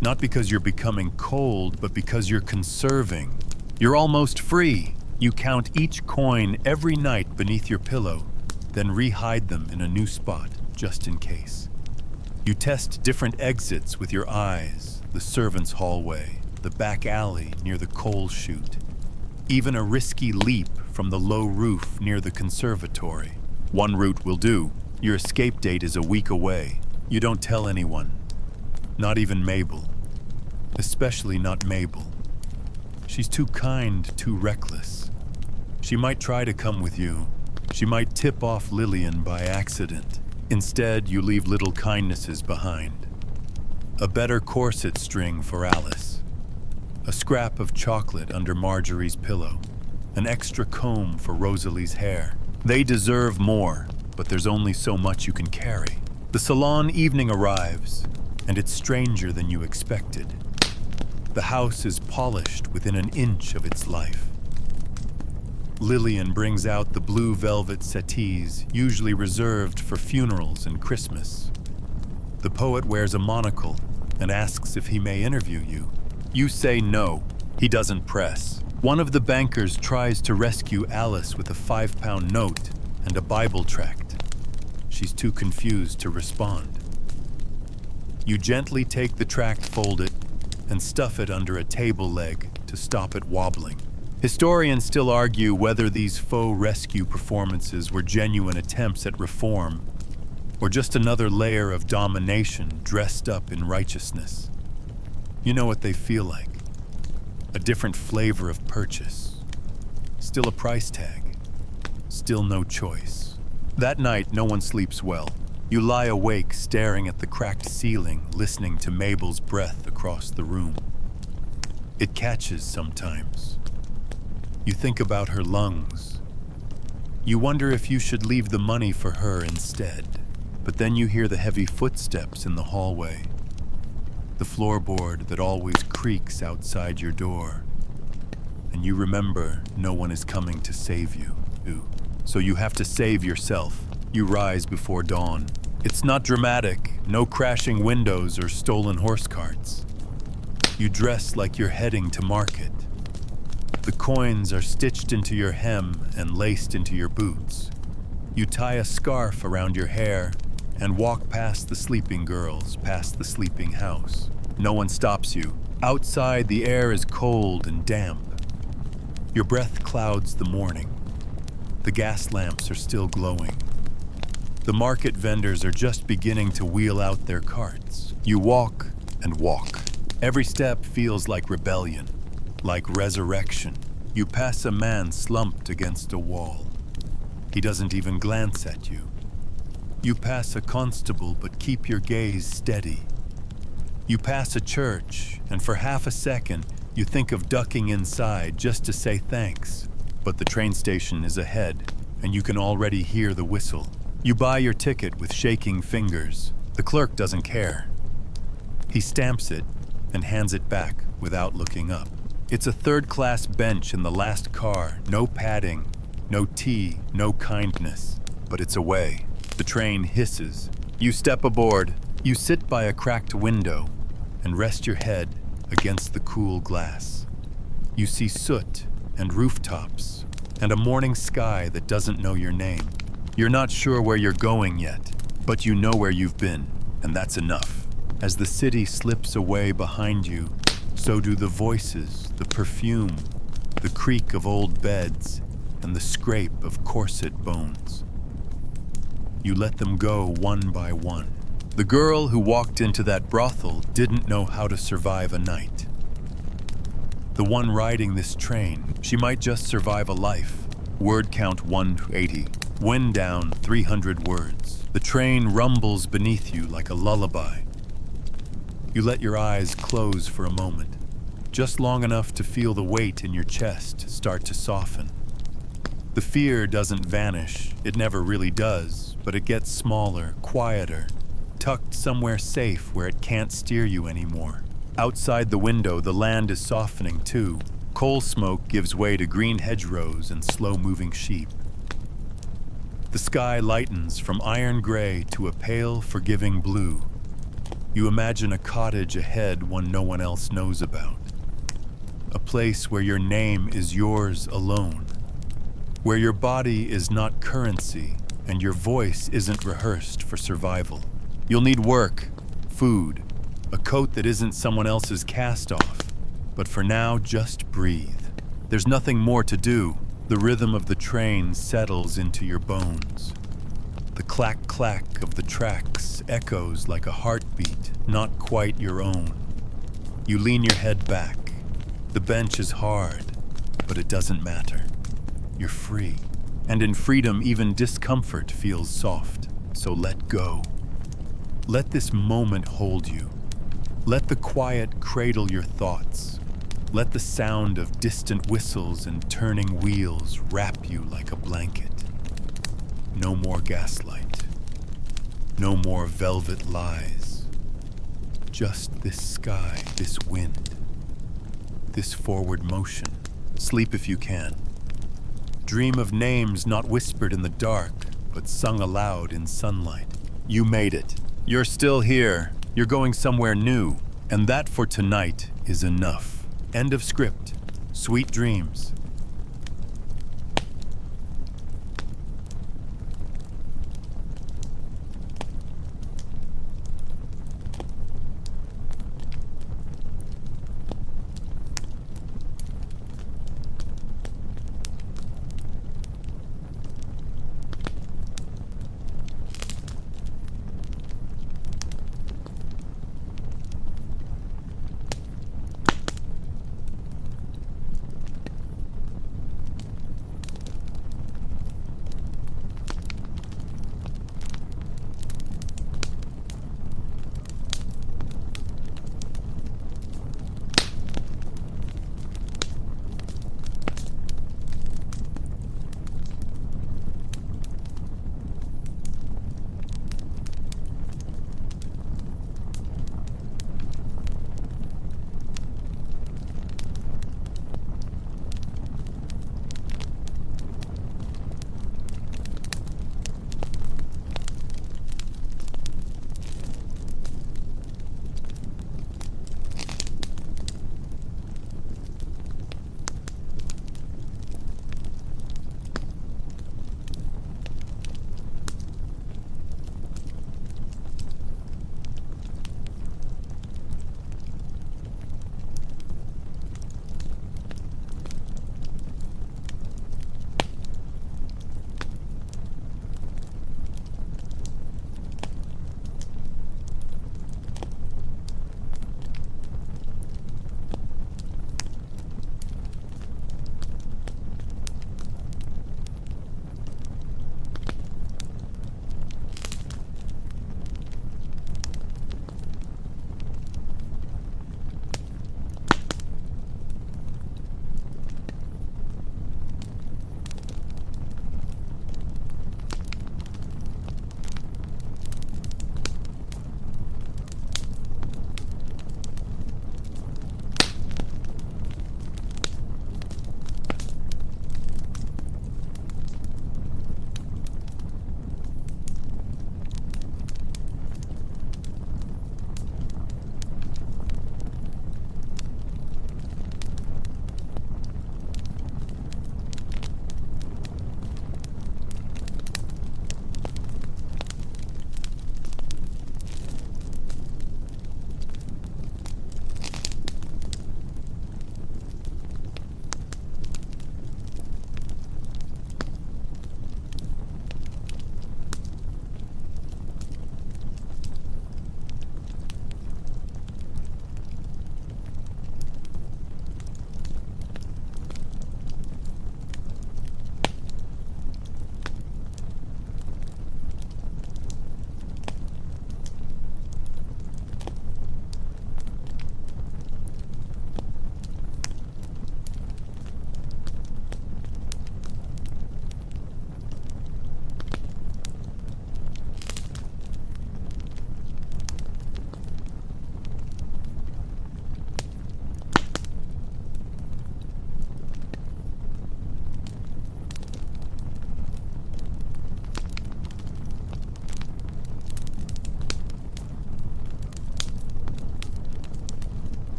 Not because you're becoming cold, but because you're conserving. You're almost free. You count each coin every night beneath your pillow, then re-hide them in a new spot, just in case. You test different exits with your eyes, the servants' hallway, the back alley near the coal chute, even a risky leap from the low roof near the conservatory. One route will do. Your escape date is a week away. You don't tell anyone, not even Mabel. Especially not Mabel. She's too kind, too reckless. She might try to come with you. She might tip off Lillian by accident. Instead, you leave little kindnesses behind. A better corset string for Alice. A scrap of chocolate under Marjorie's pillow. An extra comb for Rosalie's hair. They deserve more, but there's only so much you can carry. The salon evening arrives, and it's stranger than you expected. The house is polished within an inch of its life. Lillian brings out the blue velvet settees, usually reserved for funerals and Christmas. The poet wears a monocle and asks if he may interview you. You say no. He doesn't press. One of the bankers tries to rescue Alice with a 5-pound note and a Bible tract. She's too confused to respond. You gently take the tract, fold it, and stuff it under a table leg to stop it wobbling. Historians still argue whether these faux rescue performances were genuine attempts at reform or just another layer of domination dressed up in righteousness. You know what they feel like. A different flavor of purchase. Still a price tag. Still no choice. That night, no one sleeps well. You lie awake, staring at the cracked ceiling, listening to Mabel's breath across the room. It catches sometimes. You think about her lungs. You wonder if you should leave the money for her instead. But then you hear the heavy footsteps in the hallway. The floorboard that always creaks outside your door. And you remember no one is coming to save you. So you have to save yourself. You rise before dawn. It's not dramatic, no crashing windows or stolen horse carts. You dress like you're heading to market. The coins are stitched into your hem and laced into your boots. You tie a scarf around your hair and walk past the sleeping girls, past the sleeping house. No one stops you. Outside, the air is cold and damp. Your breath clouds the morning. The gas lamps are still glowing. The market vendors are just beginning to wheel out their carts. You walk and walk. Every step feels like rebellion, like resurrection. You pass a man slumped against a wall. He doesn't even glance at you. You pass a constable, but keep your gaze steady. You pass a church, and for half a second, you think of ducking inside just to say thanks. But the train station is ahead, and you can already hear the whistle. You buy your ticket with shaking fingers. The clerk doesn't care. He stamps it and hands it back without looking up. It's a third-class bench in the last car, no padding, No tea, no kindness, but it's away. The train hisses. You step aboard. You sit by a cracked window and rest your head against the cool glass. You see soot and rooftops and a morning sky that doesn't know your name. You're not sure where you're going yet, but you know where you've been, and that's enough. As the city slips away behind you, so do the voices, the perfume, the creak of old beds, and the scrape of corset bones. You let them go one by one. The girl who walked into that brothel didn't know how to survive a night. The one riding this train, she might just survive a life. Word count 1 to 80. Wind down 300 words. The train rumbles beneath you like a lullaby. You let your eyes close for a moment, just long enough to feel the weight in your chest start to soften. The fear doesn't vanish, it never really does, but it gets smaller, quieter, tucked somewhere safe where it can't steer you anymore. Outside the window, the land is softening too. Coal smoke gives way to green hedgerows and slow-moving sheep. The sky lightens from iron gray to a pale, forgiving blue. You imagine a cottage ahead one no one else knows about. A place where your name is yours alone. Where your body is not currency and your voice isn't rehearsed for survival. You'll need work, food, a coat that isn't someone else's cast-off. But for now, just breathe. There's nothing more to do. The rhythm of the train settles into your bones. The clack-clack of the tracks echoes like a heartbeat, not quite your own. You lean your head back. The bench is hard, but it doesn't matter. You're free. And in freedom, even discomfort feels soft. So let go. Let this moment hold you. Let the quiet cradle your thoughts. Let the sound of distant whistles and turning wheels wrap you like a blanket. No more gaslight. No more velvet lies. Just this sky, this wind, this forward motion. Sleep if you can. Dream of names not whispered in the dark, but sung aloud in sunlight. You made it. You're still here. You're going somewhere new. And that for tonight is enough. End of script. Sweet dreams.